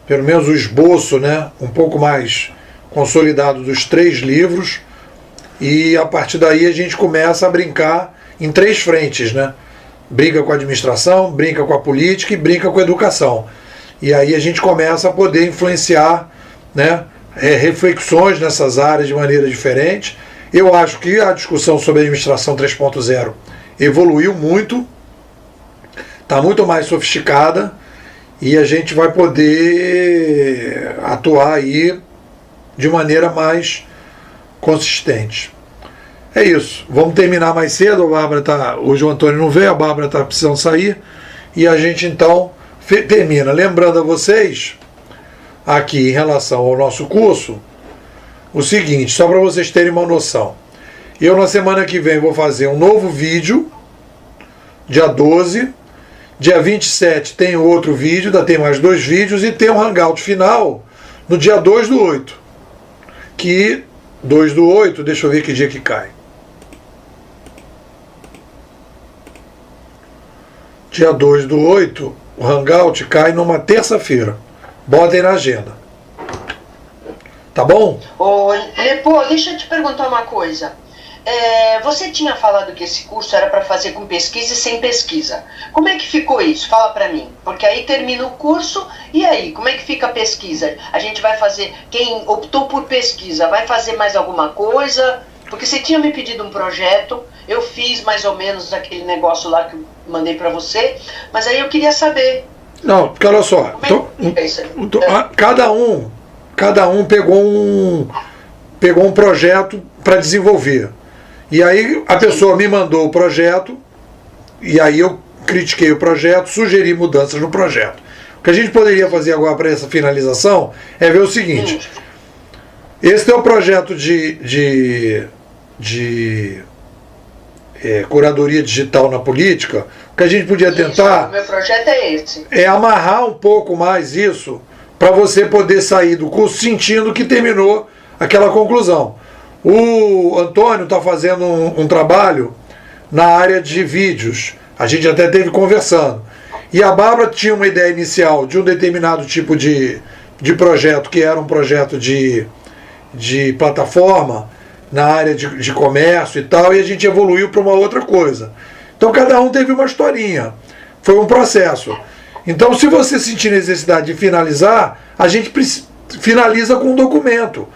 pelo menos o esboço, né? Um pouco mais consolidado dos 3 livros, e a partir daí a gente começa a brincar em 3 frentes, né? Brinca com a administração, brinca com a política e brinca com a educação. E aí a gente começa a poder influenciar, né, reflexões nessas áreas de maneira diferente. Eu acho que a discussão sobre a administração 3.0 evoluiu muito, está muito mais sofisticada, e a gente vai poder atuar aí de maneira mais consistente. É isso. Vamos terminar mais cedo. A Bárbara hoje o Antônio não veio, a Bárbara está precisando sair, e a gente então termina. Lembrando a vocês, aqui em relação ao nosso curso, o seguinte, só para vocês terem uma noção. Eu na semana que vem vou fazer um novo vídeo, dia 12, dia 27 tem outro vídeo, ainda tem mais 2 vídeos, e tem um hangout final no dia 2/8. Que 2/8, deixa eu ver que dia que cai. Dia 2/8, o hangout cai numa terça-feira. Botem na agenda. Tá bom? Lepô, deixa eu te perguntar uma coisa. Você tinha falado que esse curso era para fazer com pesquisa e sem pesquisa. Como é que ficou isso? Fala para mim. Porque aí termina o curso, e aí? Como é que fica a pesquisa? A gente vai fazer... Quem optou por pesquisa vai fazer mais alguma coisa? Porque você tinha me pedido um projeto, eu fiz mais ou menos aquele negócio lá que eu mandei para você, mas aí eu queria saber... Não, porque olha só, cada um pegou um projeto para desenvolver. E aí a pessoa me mandou o projeto, e aí eu critiquei o projeto, sugeri mudanças no projeto. O que a gente poderia fazer agora para essa finalização é ver o seguinte: esse é o projeto de curadoria digital na política. O que a gente podia tentar... Meu projeto é esse. É amarrar um pouco mais isso, para você poder sair do curso sentindo que terminou aquela conclusão. O Antônio está fazendo um trabalho na área de vídeos. A gente até teve conversando. E a Bárbara tinha uma ideia inicial de um determinado tipo de projeto, que era um projeto de plataforma na área de comércio e tal, e a gente evoluiu para uma outra coisa. Então cada um teve uma historinha. Foi um processo. Então, se você sentir necessidade de finalizar, a gente finaliza com um documento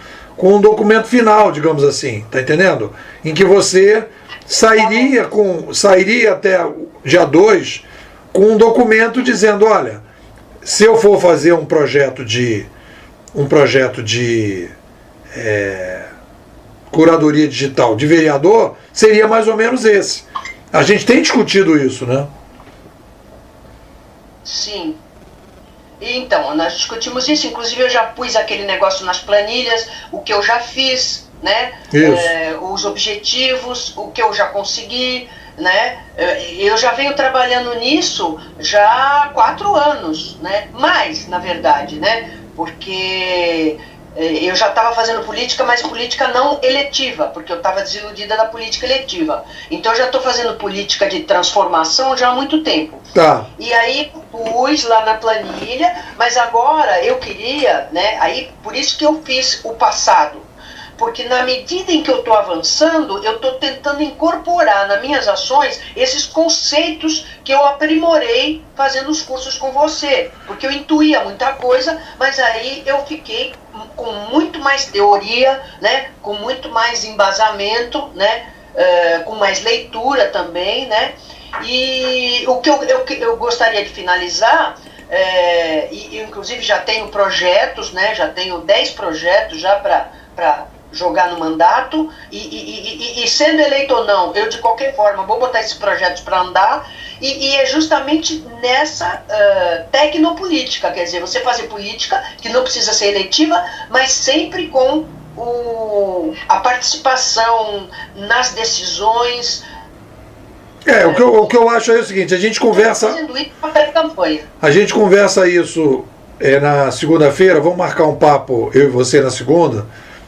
final, digamos assim, tá entendendo? Em que você sairia até o dia 2 com um documento dizendo, olha, se eu for fazer um projeto de curadoria digital de vereador, seria mais ou menos esse. A gente tem discutido isso, né? Sim. Então, nós discutimos isso, inclusive eu já pus aquele negócio nas planilhas, o que eu já fiz, né? Os objetivos, o que eu já consegui, né? Eu já venho trabalhando nisso já há 4 anos, né? Mais, na verdade, né? Porque eu já estava fazendo política, mas política não eletiva, porque eu estava desiludida da política eletiva. Então eu já estou fazendo política de transformação já há muito tempo. Tá. E aí pus lá na planilha, mas agora eu queria, né? Aí por isso que eu fiz o passado. Porque na medida em que eu estou avançando, eu estou tentando incorporar nas minhas ações esses conceitos que eu aprimorei fazendo os cursos com você. Porque eu intuía muita coisa, mas aí eu fiquei com muito mais teoria, né? Com muito mais embasamento, né? Com mais leitura também, né? E o que eu gostaria de finalizar, e inclusive já tenho projetos, né? Já tenho 10 projetos já para jogar no mandato, e sendo eleito ou não, eu de qualquer forma vou botar esses projetos para andar, e é justamente nessa tecnopolítica, quer dizer, você fazer política que não precisa ser eletiva, mas sempre com a participação nas decisões. O que eu acho é o seguinte, a gente conversa. Fazendo isso para pré-campanha. A gente conversa isso na segunda-feira, vamos marcar um papo, eu e você na segunda.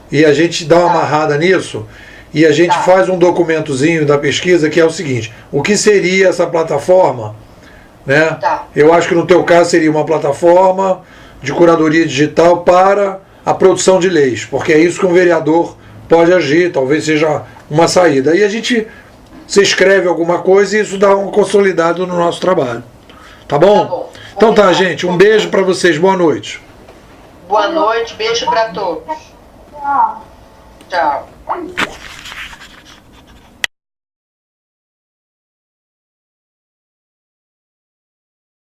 E a gente dá uma amarrada nisso e a gente faz um documentozinho da pesquisa que é o seguinte, o que seria essa plataforma, né? Eu acho que no teu caso seria uma plataforma de curadoria digital para a produção de leis, porque é isso que um vereador pode agir, talvez seja uma saída. Aí você escreve alguma coisa e isso dá um consolidado no nosso trabalho. Tá bom? Tá bom. Então tá, gente, um beijo para vocês, boa noite. Boa noite, beijo para todos. Tchau. Tchau.